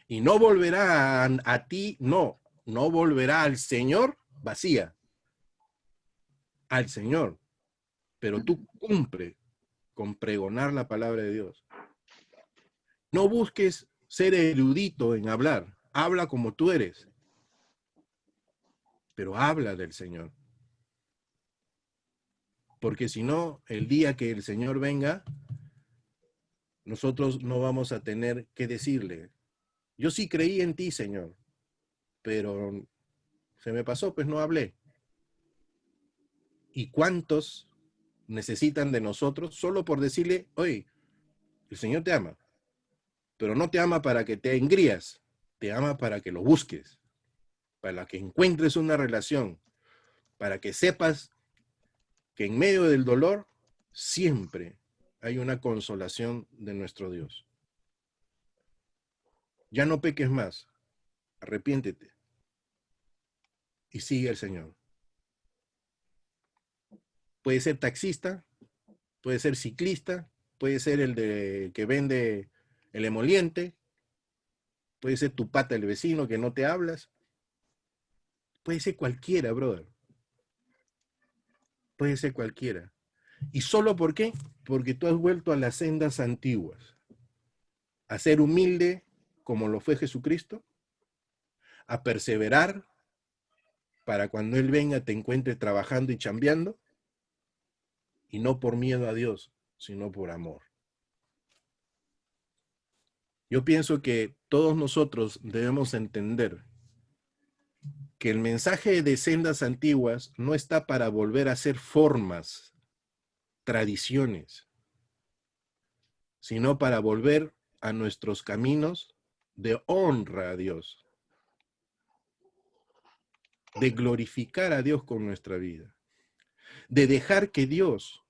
Y no volverá a ti, no volverá al Señor vacía, al Señor. Pero tú cumple con pregonar la palabra de Dios. No busques ser erudito en hablar, habla como tú eres, pero habla del Señor. Porque si no, el día que el Señor venga, nosotros no vamos a tener que decirle, yo sí creí en ti, Señor, pero se me pasó, pues no hablé. ¿Y cuántos necesitan de nosotros solo por decirle, oye, el Señor te ama, pero no te ama para que te engrías, te ama para que lo busques, para que encuentres una relación, para que sepas que en medio del dolor siempre hay una consolación de nuestro Dios. Ya no peques más, arrepiéntete y sigue al Señor. Puede ser taxista, puede ser ciclista, puede ser el que vende el emoliente, puede ser tu pata el vecino que no te hablas, puede ser cualquiera, brother. Puede ser cualquiera. ¿Y solo por qué? Porque tú has vuelto a las sendas antiguas, a ser humilde como lo fue Jesucristo, a perseverar para cuando Él venga te encuentre trabajando y chambeando, y no por miedo a Dios, sino por amor. Yo pienso que todos nosotros debemos entender que el mensaje de sendas antiguas no está para volver a ser formas, tradiciones, sino para volver a nuestros caminos de honra a Dios, de glorificar a Dios con nuestra vida, de dejar que Dios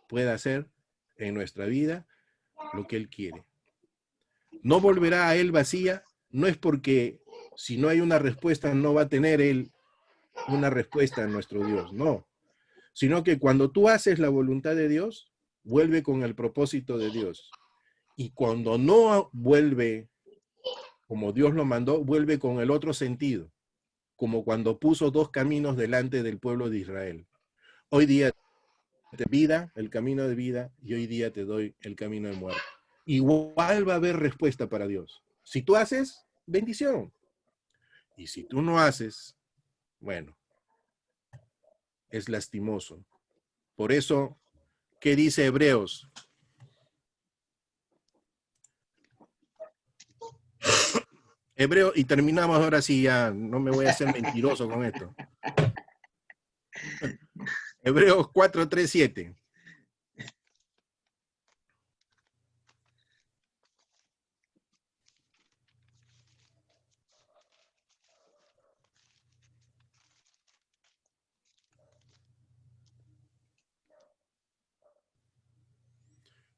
pueda hacer en nuestra vida lo que Él quiere. No volverá a Él vacía, no es porque si no hay una respuesta no va a tener Él una respuesta en nuestro Dios, no, sino que cuando tú haces la voluntad de Dios, vuelve con el propósito de Dios. Y cuando no vuelve como Dios lo mandó, vuelve con el otro sentido, como cuando puso dos caminos delante del pueblo de Israel. Hoy día te vida, el camino de vida, y hoy día te doy el camino de muerte. Igual va a haber respuesta para Dios. Si tú haces, bendición. Y si tú no haces, bueno, es lastimoso. Por eso, ¿qué dice Hebreos? Hebreo, y terminamos ahora sí, ya no me voy a hacer mentiroso con esto. Hebreos 4, 3, 7.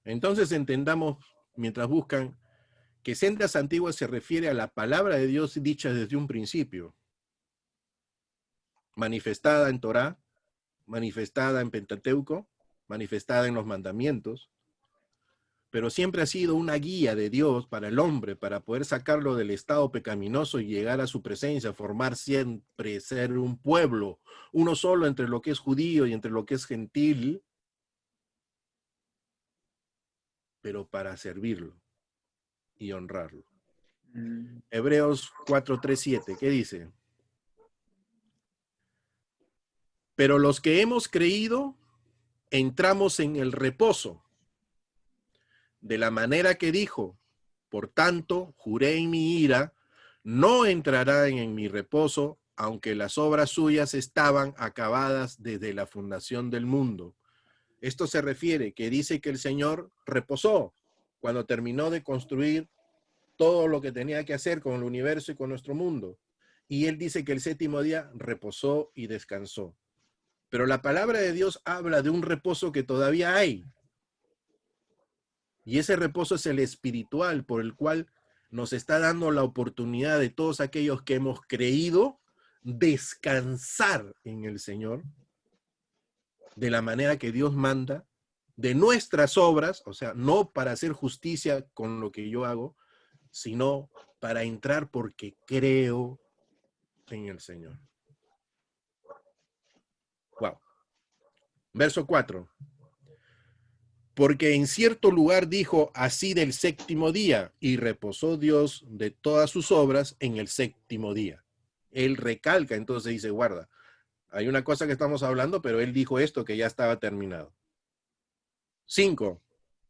Entonces entendamos, mientras buscan, que sendas antiguas se refiere a la palabra de Dios dicha desde un principio, manifestada en Torá, manifestada en Pentateuco, manifestada en los mandamientos, pero siempre ha sido una guía de Dios para el hombre, para poder sacarlo del estado pecaminoso y llegar a su presencia, formar siempre, ser un pueblo, uno solo entre lo que es judío y entre lo que es gentil, pero para servirlo y honrarlo. Hebreos 4, 3, 7, ¿qué dice? Pero los que hemos creído, entramos en el reposo, de la manera que dijo, por tanto, juré en mi ira, no entrarán en mi reposo, aunque las obras suyas estaban acabadas desde la fundación del mundo. Esto se refiere que dice que el Señor reposó cuando terminó de construir todo lo que tenía que hacer con el universo y con nuestro mundo. Y Él dice que el séptimo día reposó y descansó. Pero la palabra de Dios habla de un reposo que todavía hay. Y ese reposo es el espiritual por el cual nos está dando la oportunidad de todos aquellos que hemos creído descansar en el Señor de la manera que Dios manda, de nuestras obras, o sea, no para hacer justicia con lo que yo hago, sino para entrar porque creo en el Señor. Wow. Verso 4. Porque en cierto lugar dijo así del séptimo día, y reposó Dios de todas sus obras en el séptimo día. Él recalca, entonces dice, guarda, hay una cosa que estamos hablando, pero él dijo esto que ya estaba terminado. 5.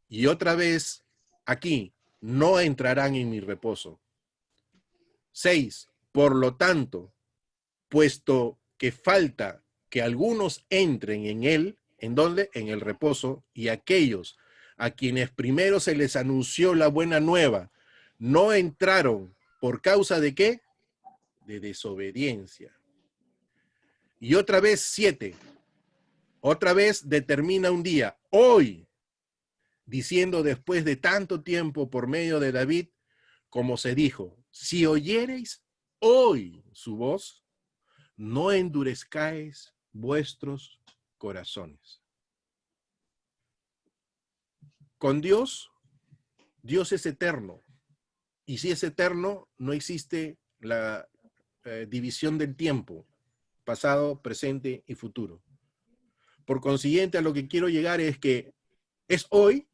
Y otra vez aquí, no entrarán en mi reposo. 6. Por lo tanto, puesto que falta que algunos entren en él, ¿en dónde? En el reposo, y aquellos a quienes primero se les anunció la buena nueva, no entraron, ¿por causa de qué? De desobediencia. Y otra vez 7, otra vez determina un día, hoy, diciendo después de tanto tiempo por medio de David, como se dijo, si oyereis hoy su voz, no endurezcáis vuestros corazones. Con Dios, Dios es eterno. Y si es eterno, no existe la división del tiempo, pasado, presente y futuro. Por consiguiente, a lo que quiero llegar es que es hoy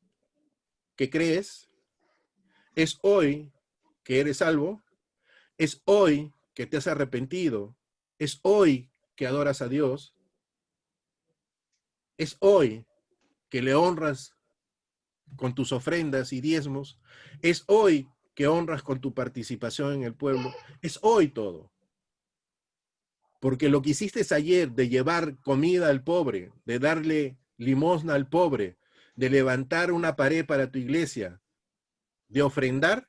que crees, es hoy que eres salvo, es hoy que te has arrepentido, es hoy que adoras a Dios, es hoy que le honras con tus ofrendas y diezmos, es hoy que honras con tu participación en el pueblo, es hoy todo. Porque lo que hiciste ayer de llevar comida al pobre, de darle limosna al pobre, de levantar una pared para tu iglesia, de ofrendar,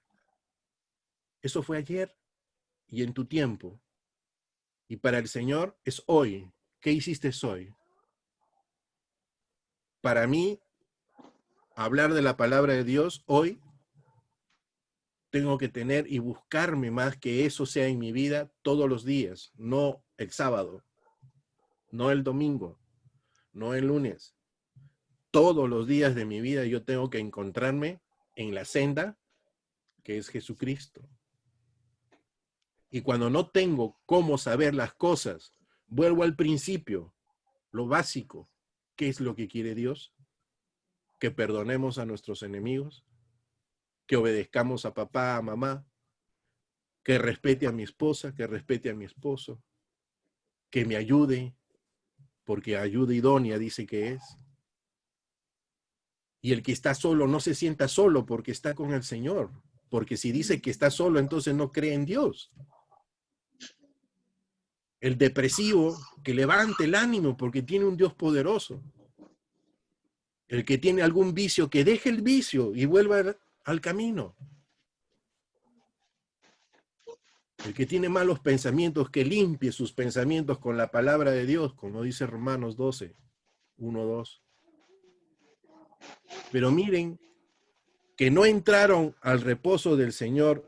eso fue ayer y en tu tiempo. Y para el Señor es hoy. ¿Qué hiciste hoy? Para mí, hablar de la palabra de Dios hoy, tengo que tener y buscarme más que eso sea en mi vida todos los días, no el sábado, no el domingo, no el lunes. Todos los días de mi vida yo tengo que encontrarme en la senda que es Jesucristo. Y cuando no tengo cómo saber las cosas, vuelvo al principio, lo básico. ¿Qué es lo que quiere Dios? Que perdonemos a nuestros enemigos, que obedezcamos a papá, a mamá, que respete a mi esposa, que respete a mi esposo, que me ayude, porque ayuda idónea dice que es. Y el que está solo no se sienta solo porque está con el Señor. Porque si dice que está solo, entonces no cree en Dios. El depresivo, que levante el ánimo porque tiene un Dios poderoso. El que tiene algún vicio, que deje el vicio y vuelva al camino. El que tiene malos pensamientos, que limpie sus pensamientos con la palabra de Dios, como dice Romanos 12, 1, 2. Pero miren que no entraron al reposo del Señor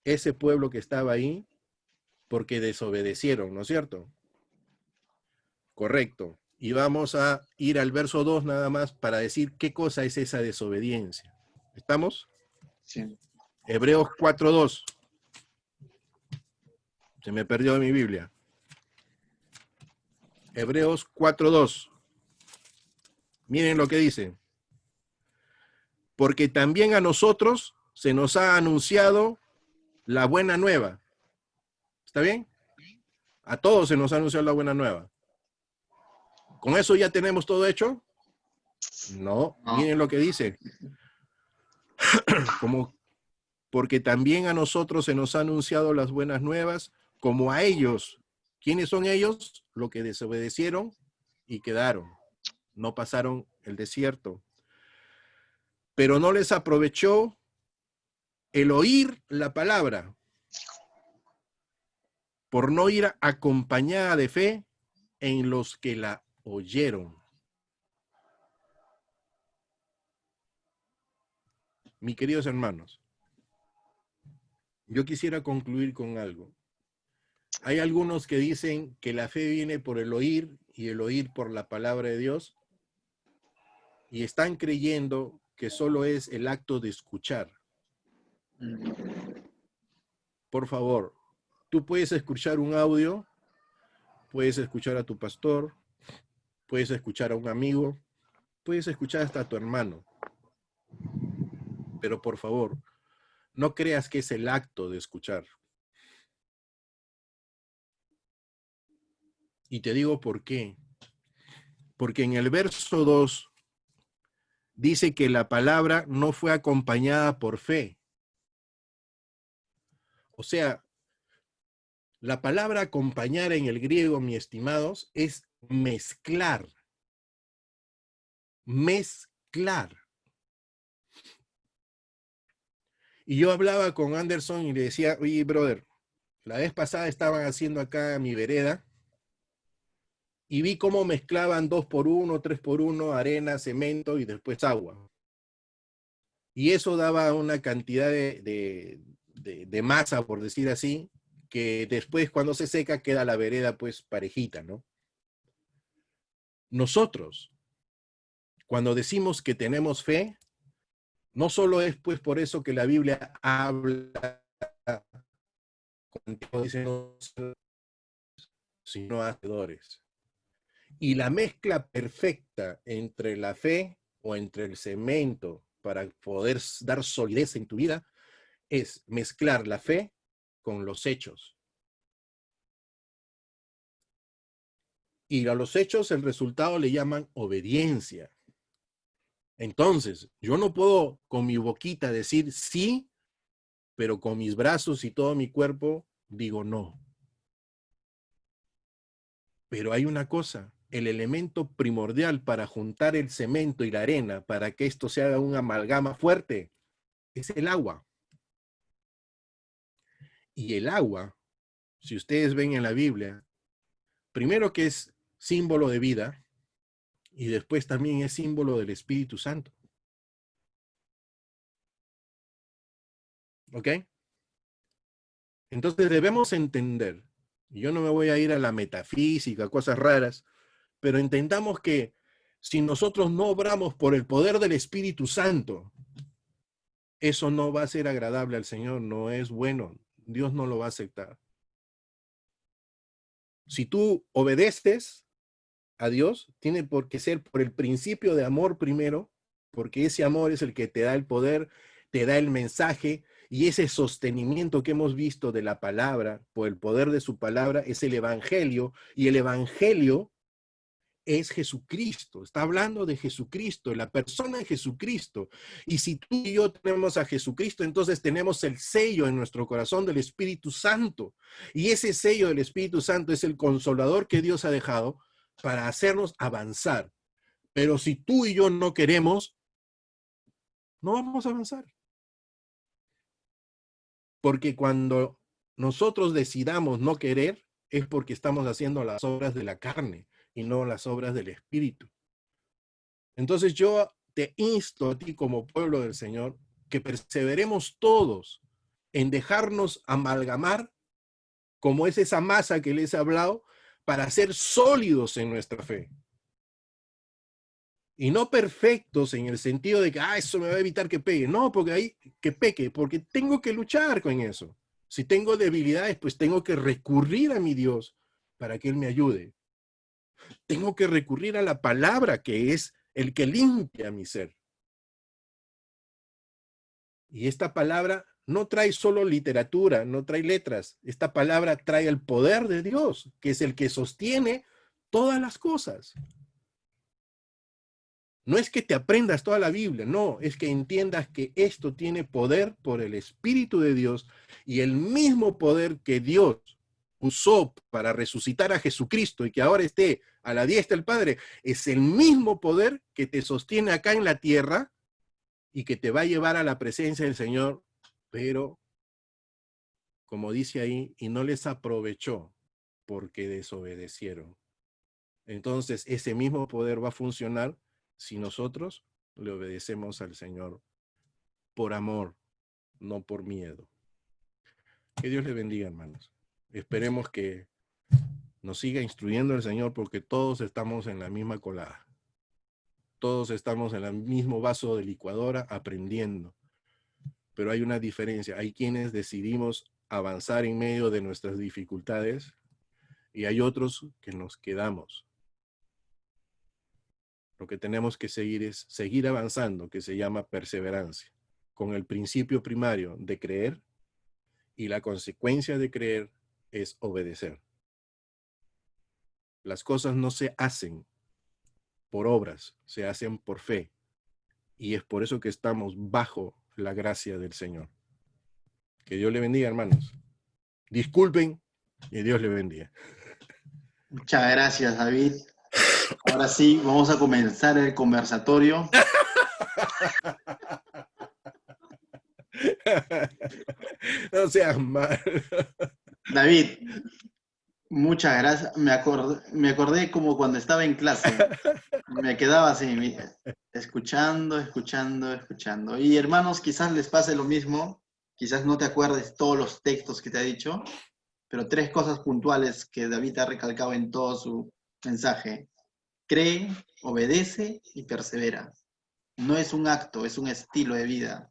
ese pueblo que estaba ahí porque desobedecieron, ¿no es cierto? Correcto. Y vamos a ir al verso 2 nada más para decir qué cosa es esa desobediencia. ¿Estamos? Sí. Hebreos 4:2. Se me perdió mi Biblia. Hebreos 4:2. Miren lo que dice. Porque también a nosotros se nos ha anunciado la buena nueva. ¿Está bien? A todos se nos ha anunciado la buena nueva. ¿Con eso ya tenemos todo hecho? No. Miren lo que dice. Porque también a nosotros se nos ha anunciado las buenas nuevas, como a ellos. ¿Quiénes son ellos? Los que desobedecieron y quedaron. No pasaron el desierto. Pero no les aprovechó el oír la palabra, por no ir acompañada de fe en los que la oyeron. Mis queridos hermanos, yo quisiera concluir con algo. Hay algunos que dicen que la fe viene por el oír y el oír por la palabra de Dios, y están creyendo que solo es el acto de escuchar. Por favor, tú puedes escuchar un audio, puedes escuchar a tu pastor, puedes escuchar a un amigo, puedes escuchar hasta a tu hermano. Pero por favor, no creas que es el acto de escuchar. Y te digo por qué. Porque en el verso 2 dice que la palabra no fue acompañada por fe. O sea, la palabra acompañar en el griego, mis estimados, es mezclar. Mezclar. Y yo hablaba con Anderson y le decía, oye, brother, la vez pasada estaban haciendo acá mi vereda y vi cómo mezclaban 2x1, 3x1, arena, cemento y después agua. Y eso daba una cantidad de masa, por decir así, que después cuando se seca queda la vereda pues parejita, ¿no? Nosotros, cuando decimos que tenemos fe, no solo es pues por eso que la Biblia habla, sino hacedores. Y la mezcla perfecta entre la fe o entre el cemento para poder dar solidez en tu vida es mezclar la fe con los hechos. Y a los hechos el resultado le llaman obediencia. Entonces, yo no puedo con mi boquita decir sí, pero con mis brazos y todo mi cuerpo digo no. Pero hay una cosa, el elemento primordial para juntar el cemento y la arena para que esto se haga una amalgama fuerte es el agua. Y el agua, si ustedes ven en la Biblia, primero que es símbolo de vida y después también es símbolo del Espíritu Santo. ¿Ok? Entonces debemos entender, y yo no me voy a ir a la metafísica, cosas raras, pero entendamos que si nosotros no obramos por el poder del Espíritu Santo, eso no va a ser agradable al Señor, no es bueno, Dios no lo va a aceptar. Si tú obedeces a Dios, tiene por qué ser por el principio de amor primero, porque ese amor es el que te da el poder, te da el mensaje, y ese sostenimiento que hemos visto de la palabra, por el poder de su palabra, es el evangelio, y el evangelio es Jesucristo. Está hablando de Jesucristo, la persona de Jesucristo. Y si tú y yo tenemos a Jesucristo, entonces tenemos el sello en nuestro corazón del Espíritu Santo. Y ese sello del Espíritu Santo es el consolador que Dios ha dejado para hacernos avanzar. Pero si tú y yo no queremos, no vamos a avanzar. Porque cuando nosotros decidamos no querer, es porque estamos haciendo las obras de la carne y no las obras del Espíritu. Entonces yo te insto a ti como pueblo del Señor que perseveremos todos en dejarnos amalgamar como es esa masa que les he hablado para ser sólidos en nuestra fe. Y no perfectos en el sentido de que eso me va a evitar que pegue. No, porque ahí que peque, porque tengo que luchar con eso. Si tengo debilidades, pues tengo que recurrir a mi Dios para que Él me ayude. Tengo que recurrir a la palabra que es el que limpia mi ser. Y esta palabra no trae solo literatura, no trae letras. Esta palabra trae el poder de Dios, que es el que sostiene todas las cosas. No es que te aprendas toda la Biblia, no, es que entiendas que esto tiene poder por el Espíritu de Dios y el mismo poder que Dios usó para resucitar a Jesucristo y que ahora esté a la diestra del Padre, es el mismo poder que te sostiene acá en la tierra y que te va a llevar a la presencia del Señor, pero, como dice ahí, y no les aprovechó porque desobedecieron. Entonces, ese mismo poder va a funcionar si nosotros le obedecemos al Señor por amor, no por miedo. Que Dios le bendiga, hermanos. Esperemos que nos siga instruyendo el Señor porque todos estamos en la misma colada. Todos estamos en el mismo vaso de licuadora aprendiendo. Pero hay una diferencia. Hay quienes decidimos avanzar en medio de nuestras dificultades y hay otros que nos quedamos. Lo que tenemos que seguir es seguir avanzando, que se llama perseverancia, con el principio primario de creer, y la consecuencia de creer es obedecer. Las cosas no se hacen por obras, se hacen por fe, y es por eso que estamos bajo la gracia del Señor. Que Dios le bendiga, hermanos. Disculpen y Dios le bendiga. Muchas gracias, David. Ahora sí, vamos a comenzar el conversatorio. No seas mal. David, muchas gracias. Me acordé como cuando estaba en clase. Me quedaba así, escuchando. Y hermanos, quizás les pase lo mismo. Quizás no te acuerdes todos los textos que te ha dicho, pero 3 cosas puntuales que David ha recalcado en todo su mensaje. Cree, obedece y persevera. No es un acto, es un estilo de vida.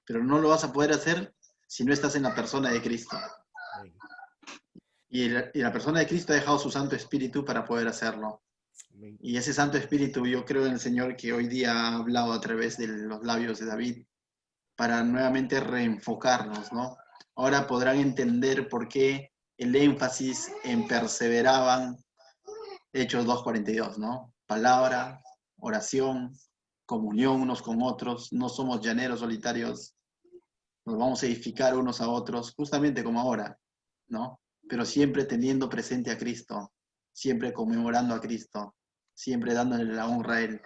Pero no lo vas a poder hacer si no estás en la persona de Cristo. Y la persona de Cristo ha dejado su Santo Espíritu para poder hacerlo. Y ese Santo Espíritu, yo creo en el Señor que hoy día ha hablado a través de los labios de David para nuevamente reenfocarnos, ¿no? Ahora podrán entender por qué el énfasis en perseveraban, Hechos 2:42, ¿no? Palabra, oración, comunión unos con otros, no somos llaneros solitarios, nos vamos a edificar unos a otros, justamente como ahora, ¿no? Pero siempre teniendo presente a Cristo, siempre conmemorando a Cristo, siempre dándole la honra a Él.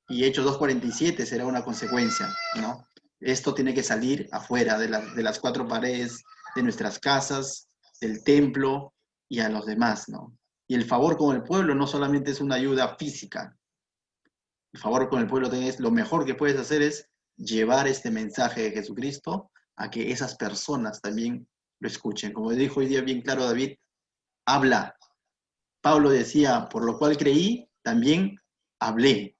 Y Hechos 2:47 será una consecuencia, ¿no? Esto tiene que salir afuera de las 4 paredes de nuestras casas, del templo y a los demás, ¿no? Y el favor con el pueblo no solamente es una ayuda física. El favor con el pueblo es lo mejor que puedes hacer es llevar este mensaje de Jesucristo a que esas personas también lo escuchen. Como dijo hoy día bien claro David, habla. Pablo decía, por lo cual creí, también hablé.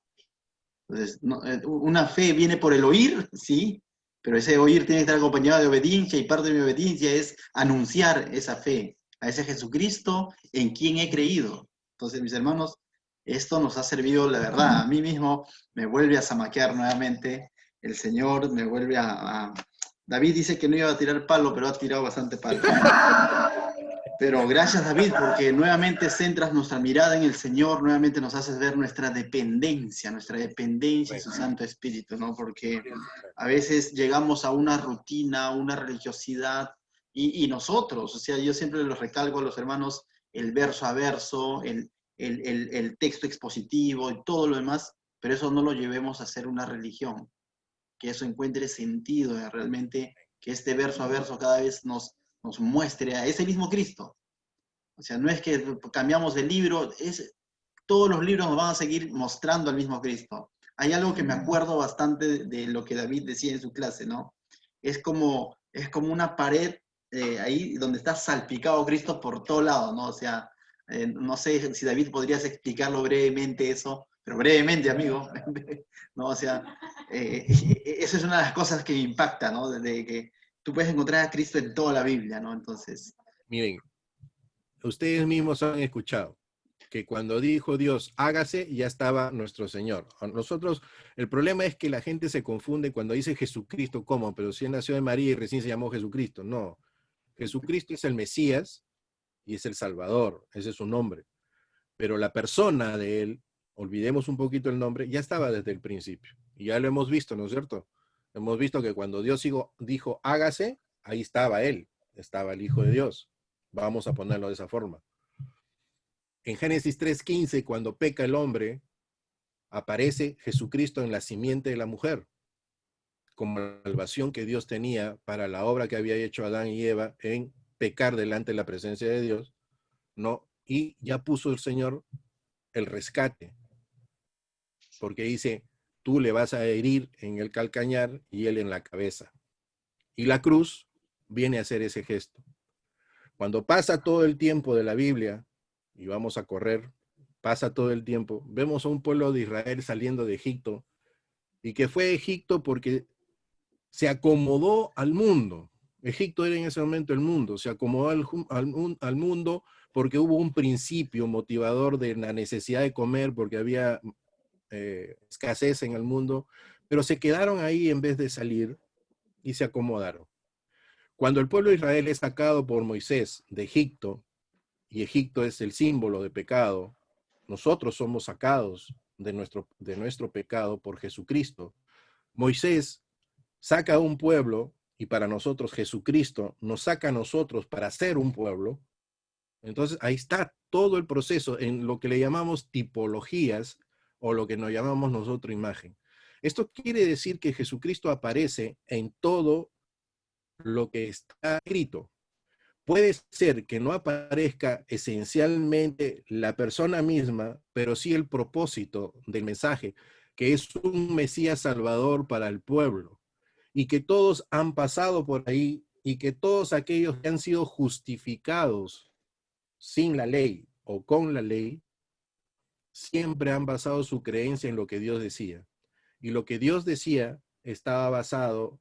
Entonces, una fe viene por el oír, sí, pero ese oír tiene que estar acompañado de obediencia, y parte de mi obediencia es anunciar esa fe a ese Jesucristo en quien he creído. Entonces, mis hermanos, esto nos ha servido, la verdad, a mí mismo me vuelve a zamaquear nuevamente, el Señor me vuelve a... David dice que no iba a tirar palo, pero ha tirado bastante palo. Pero gracias, David, porque nuevamente centras nuestra mirada en el Señor, nuevamente nos haces ver nuestra dependencia en su Santo Espíritu, ¿no? Porque a veces llegamos a una rutina, una religiosidad, y nosotros, o sea, yo siempre les recalco a los hermanos el verso a verso, el texto expositivo y todo lo demás, pero eso no lo llevemos a ser una religión, que eso encuentre sentido, realmente que este verso a verso cada vez nos muestre a ese mismo Cristo. O sea, no es que cambiamos de libro, todos los libros nos van a seguir mostrando al mismo Cristo. Hay algo que me acuerdo bastante de lo que David decía en su clase, ¿no? Es como una pared ahí donde está salpicado Cristo por todo lado, ¿no? O sea, no sé si David podrías explicarlo brevemente eso, pero brevemente, amigo, ¿no? O sea, eso es una de las cosas que me impacta, ¿no? De que tú puedes encontrar a Cristo en toda la Biblia, ¿no? Entonces... Miren, ustedes mismos han escuchado que cuando dijo Dios, hágase, ya estaba nuestro Señor. Nosotros, el problema es que la gente se confunde cuando dice Jesucristo, ¿cómo? Pero si él nació de María y recién se llamó Jesucristo. No, Jesucristo es el Mesías y es el Salvador, ese es su nombre. Pero la persona de él, olvidemos un poquito el nombre, ya estaba desde el principio. Y ya lo hemos visto, ¿no es cierto? Hemos visto que cuando Dios dijo, hágase, ahí estaba él, estaba el Hijo de Dios. Vamos a ponerlo de esa forma. En Génesis 3:15, cuando peca el hombre, aparece Jesucristo en la simiente de la mujer, como la salvación que Dios tenía para la obra que había hecho Adán y Eva en pecar delante de la presencia de Dios, ¿no? Y ya puso el Señor el rescate, porque dice, tú le vas a herir en el calcañar y él en la cabeza. Y la cruz viene a hacer ese gesto. Cuando pasa todo el tiempo de la Biblia, y vamos a correr, pasa todo el tiempo, vemos a un pueblo de Israel saliendo de Egipto, y que fue Egipto porque se acomodó al mundo. Egipto era en ese momento el mundo, se acomodó al mundo porque hubo un principio motivador de la necesidad de comer, porque había escasez en el mundo, pero se quedaron ahí en vez de salir y se acomodaron. Cuando el pueblo de Israel es sacado por Moisés de Egipto, y Egipto es el símbolo de pecado, nosotros somos sacados de nuestro pecado por Jesucristo. Moisés saca a un pueblo y para nosotros Jesucristo nos saca a nosotros para ser un pueblo. Entonces ahí está todo el proceso en lo que le llamamos tipologías o lo que nos llamamos nosotros imagen. Esto quiere decir que Jesucristo aparece en todo lo que está escrito. Puede ser que no aparezca esencialmente la persona misma, pero sí el propósito del mensaje, que es un Mesías Salvador para el pueblo, y que todos han pasado por ahí, y que todos aquellos que han sido justificados sin la ley o con la ley, siempre han basado su creencia en lo que Dios decía. Y lo que Dios decía estaba basado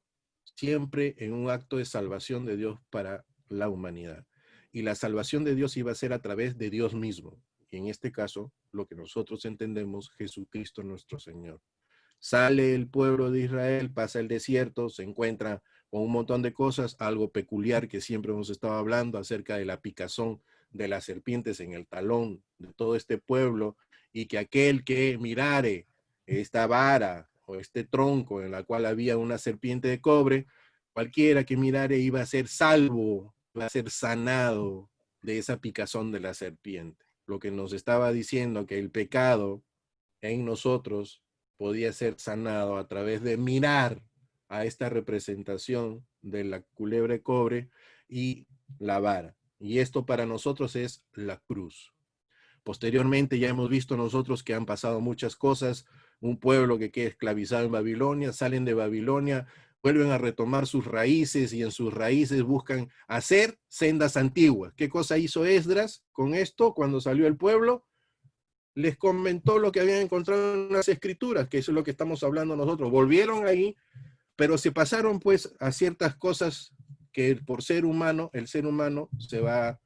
siempre en un acto de salvación de Dios para la humanidad. Y la salvación de Dios iba a ser a través de Dios mismo. Y en este caso, lo que nosotros entendemos, Jesucristo nuestro Señor. Sale el pueblo de Israel, pasa el desierto, se encuentra con un montón de cosas, algo peculiar que siempre hemos estado hablando acerca de la picazón de las serpientes en el talón de todo este pueblo, y que aquel que mirare esta vara o este tronco en la cual había una serpiente de cobre, cualquiera que mirare iba a ser salvo, iba a ser sanado de esa picazón de la serpiente. Lo que nos estaba diciendo que el pecado en nosotros podía ser sanado a través de mirar a esta representación de la culebra de cobre y la vara. Y esto para nosotros es la cruz. Posteriormente ya hemos visto nosotros que han pasado muchas cosas, un pueblo que queda esclavizado en Babilonia, salen de Babilonia, vuelven a retomar sus raíces y en sus raíces buscan hacer sendas antiguas. ¿Qué cosa hizo Esdras con esto cuando salió el pueblo? Les comentó lo que habían encontrado en las escrituras, que eso es lo que estamos hablando nosotros. Volvieron ahí, pero se pasaron pues a ciertas cosas que por ser humano, el ser humano se va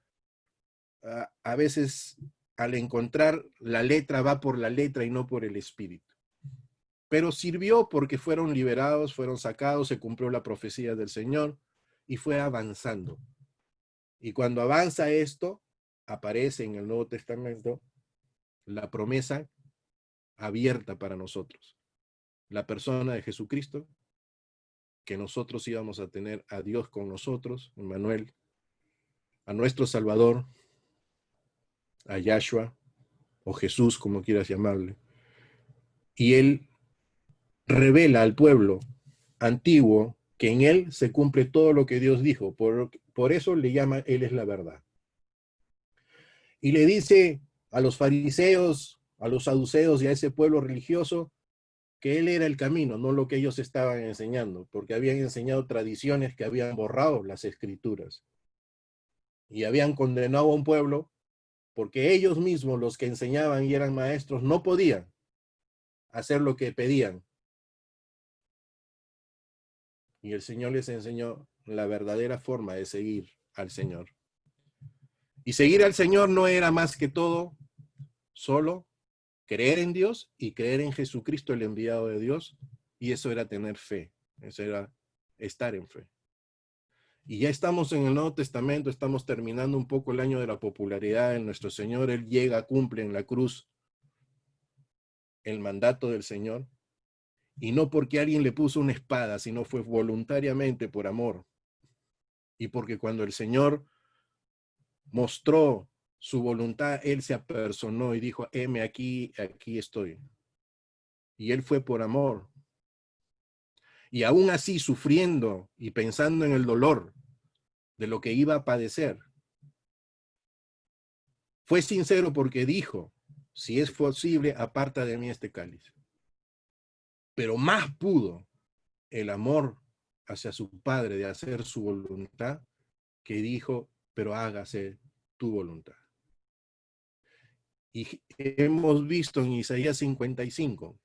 a veces al encontrar la letra va por la letra y no por el espíritu. Pero sirvió porque fueron liberados, fueron sacados, se cumplió la profecía del Señor y fue avanzando. Y cuando avanza esto, aparece en el Nuevo Testamento la promesa abierta para nosotros. La persona de Jesucristo, que nosotros íbamos a tener a Dios con nosotros, Emmanuel, a nuestro Salvador, a Yahshua, o Jesús, como quieras llamarle. Y él revela al pueblo antiguo que en él se cumple todo lo que Dios dijo. Por eso le llama, él es la verdad. Y le dice a los fariseos, a los saduceos y a ese pueblo religioso que él era el camino, no lo que ellos estaban enseñando, porque habían enseñado tradiciones que habían borrado las escrituras. Y habían condenado a un pueblo porque ellos mismos, los que enseñaban y eran maestros, no podían hacer lo que pedían. Y el Señor les enseñó la verdadera forma de seguir al Señor. Y seguir al Señor no era más que todo solo creer en Dios y creer en Jesucristo, el enviado de Dios, y eso era tener fe, eso era estar en fe. Y ya estamos en el Nuevo Testamento, estamos terminando un poco el año de la popularidad de nuestro Señor. Él llega, cumple en la cruz el mandato del Señor, y no porque alguien le puso una espada, sino fue voluntariamente por amor. Y porque cuando el Señor mostró su voluntad, Él se apersonó y dijo, heme aquí, aquí estoy. Y Él fue por amor. Y aún así, sufriendo y pensando en el dolor de lo que iba a padecer, fue sincero porque dijo, si es posible, aparta de mí este cáliz. Pero más pudo el amor hacia su Padre de hacer su voluntad, que dijo, pero hágase tu voluntad. Y hemos visto en Isaías 55,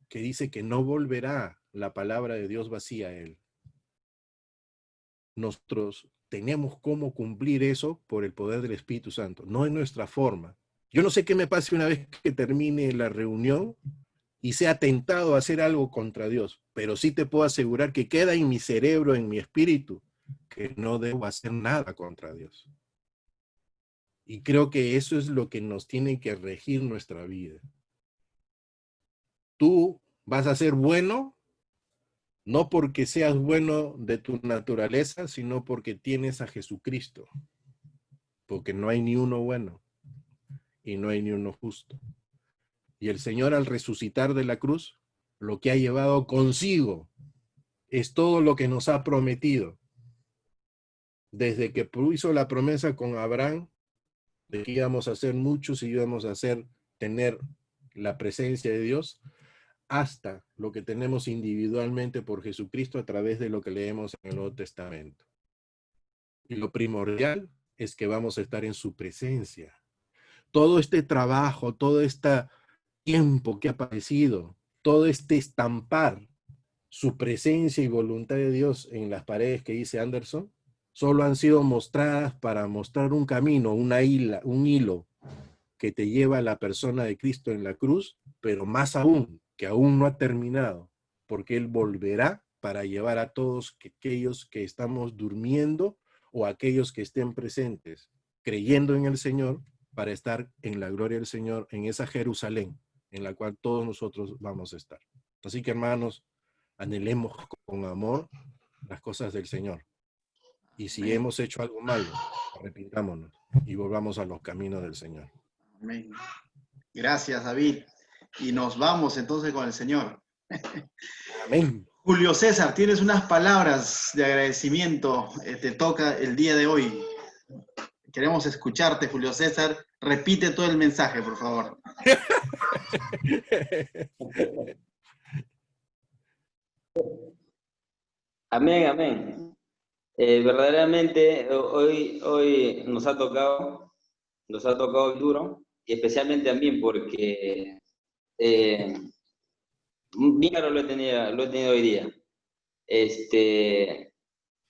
que dice que no volverá la palabra de Dios vacía a él. Nosotros tenemos cómo cumplir eso por el poder del Espíritu Santo, no en nuestra forma. Yo no sé qué me pase una vez que termine la reunión y sea tentado a hacer algo contra Dios, pero sí te puedo asegurar que queda en mi cerebro, en mi espíritu, que no debo hacer nada contra Dios. Y creo que eso es lo que nos tiene que regir nuestra vida. Tú vas a ser bueno, no porque seas bueno de tu naturaleza, sino porque tienes a Jesucristo. Porque no hay ni uno bueno y no hay ni uno justo. Y el Señor, al resucitar de la cruz, lo que ha llevado consigo es todo lo que nos ha prometido. Desde que hizo la promesa con Abraham, de que íbamos a ser muchos y íbamos a tener la presencia de Dios, hasta lo que tenemos individualmente por Jesucristo a través de lo que leemos en el Nuevo Testamento. Y lo primordial es que vamos a estar en su presencia. Todo este trabajo, todo este tiempo que ha aparecido, todo este estampar su presencia y voluntad de Dios en las paredes que dice Anderson, solo han sido mostradas para mostrar un camino, un hilo que te lleva a la persona de Cristo en la cruz, pero más aún, que aún no ha terminado, porque Él volverá para llevar a todos aquellos que estamos durmiendo o aquellos que estén presentes, creyendo en el Señor, para estar en la gloria del Señor, en esa Jerusalén, en la cual todos nosotros vamos a estar. Así que, hermanos, anhelemos con amor las cosas del Señor. Y si Amén. hemos hecho algo malo, arrepintámonos y volvamos a los caminos del Señor. Amén. Gracias, David. Y nos vamos entonces con el Señor. Amén. Julio César, tienes unas palabras de agradecimiento. Te toca el día de hoy. Queremos escucharte, Julio César. Repite todo el mensaje, por favor. Amén, amén. Verdaderamente hoy nos ha tocado duro, y especialmente a mí porque bien claro lo he tenido hoy día.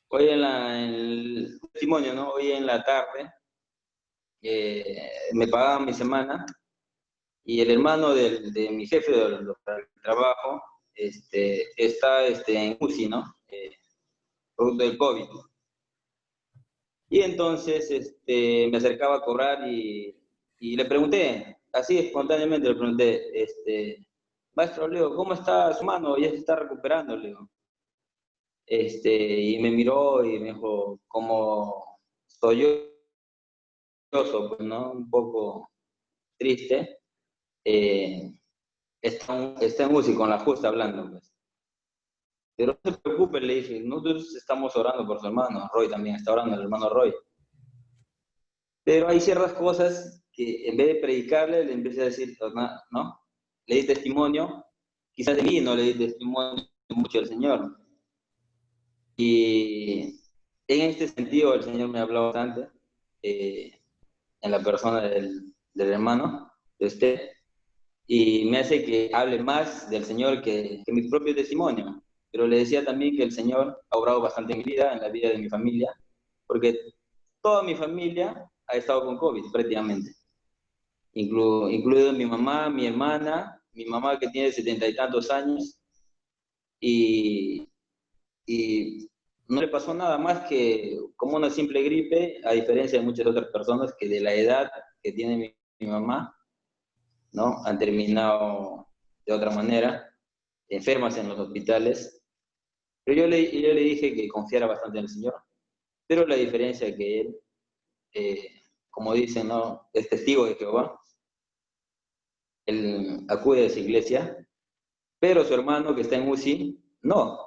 Hoy en el testimonio, ¿no? Hoy en la tarde me pagaban mi semana y el hermano de mi jefe del trabajo está en UCI, ¿no? Producto del COVID. Y entonces me acercaba a cobrar y le pregunté, así espontáneamente le pregunté, maestro, le digo, ¿cómo está su mano? Ya se está recuperando, le digo. Y me miró y me dijo, como soy yo, pues, ¿no? Un poco triste. Está en UCI con la justa hablando, pues. Pero no se preocupe, le dije, nosotros estamos orando por su hermano, Roy también está orando, el hermano Roy. Pero hay ciertas cosas que en vez de predicarle, le empecé a decir, ¿no? Le di testimonio, quizás de mí no le di testimonio mucho al Señor. Y en este sentido el Señor me habló bastante en la persona del hermano, de usted, y me hace que hable más del Señor que mi propio testimonio. Pero le decía también que el Señor ha obrado bastante en mi vida, en la vida de mi familia, porque toda mi familia ha estado con COVID prácticamente, incluido mi mamá, mi hermana, mi mamá que tiene 70 y tantos años, y, y no le pasó nada más que como una simple gripe, a diferencia de muchas otras personas que de la edad que tiene mi mamá, ¿no? Han terminado de otra manera, enfermas en los hospitales. Pero yo le dije que confiara bastante en el Señor, pero la diferencia es que él, como dicen, ¿no? Es testigo de Jehová, él acude a esa iglesia, pero su hermano que está en UCI, no.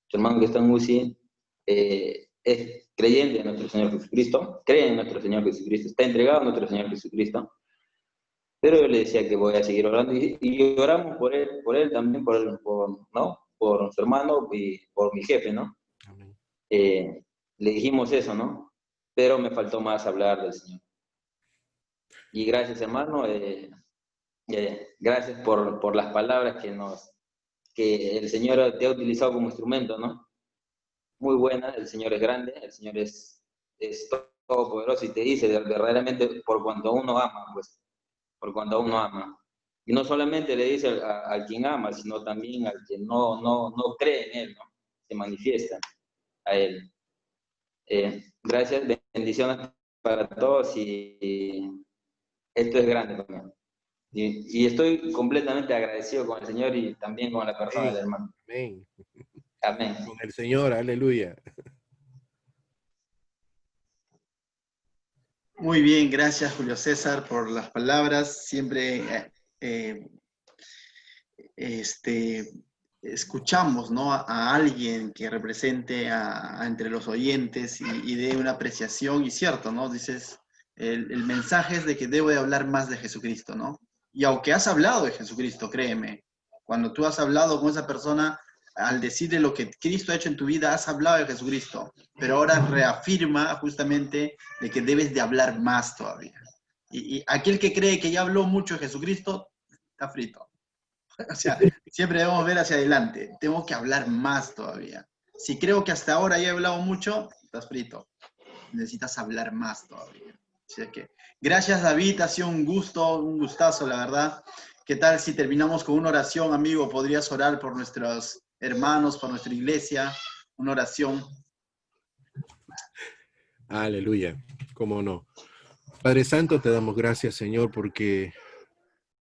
Su hermano que está en UCI es creyente en nuestro Señor Jesucristo, cree en nuestro Señor Jesucristo, está entregado a nuestro Señor Jesucristo, pero yo le decía que voy a seguir orando y oramos por él también, ¿no? Por su hermano y por mi jefe, ¿no? Amén. Le dijimos eso, ¿no? Pero me faltó más hablar del Señor. Y gracias, hermano, gracias por las palabras que el Señor te ha utilizado como instrumento, ¿no? Muy buena, el Señor es grande, el Señor es todopoderoso y te dice verdaderamente por cuanto uno ama, pues, por cuanto uno ama. Y no solamente le dice al quien ama, sino también al que no cree en Él, ¿no? Se manifiesta a Él. Gracias, bendiciones para todos y esto es grande también. Y estoy completamente agradecido con el Señor y también con la persona del hermano. Amén. Amén. Con el Señor, aleluya. Muy bien, gracias Julio César por las palabras. Siempre escuchamos, ¿no? a alguien que represente entre los oyentes y dé una apreciación, y cierto, ¿no? Dices, el mensaje es de que debo de hablar más de Jesucristo, ¿no? Y aunque has hablado de Jesucristo, créeme, cuando tú has hablado con esa persona, al decirle lo que Cristo ha hecho en tu vida, has hablado de Jesucristo, pero ahora reafirma justamente de que debes de hablar más todavía. Y aquel que cree que ya habló mucho de Jesucristo, está frito. O sea, siempre debemos ver hacia adelante. Tengo que hablar más todavía. Si creo que hasta ahora ya he hablado mucho, estás frito. Necesitas hablar más todavía. Así que, gracias David, ha sido un gusto, un gustazo, la verdad. ¿Qué tal si terminamos con una oración, amigo? ¿Podrías orar por nuestros hermanos, por nuestra iglesia? Una oración. Aleluya. ¿Cómo no? Padre Santo, te damos gracias, Señor, porque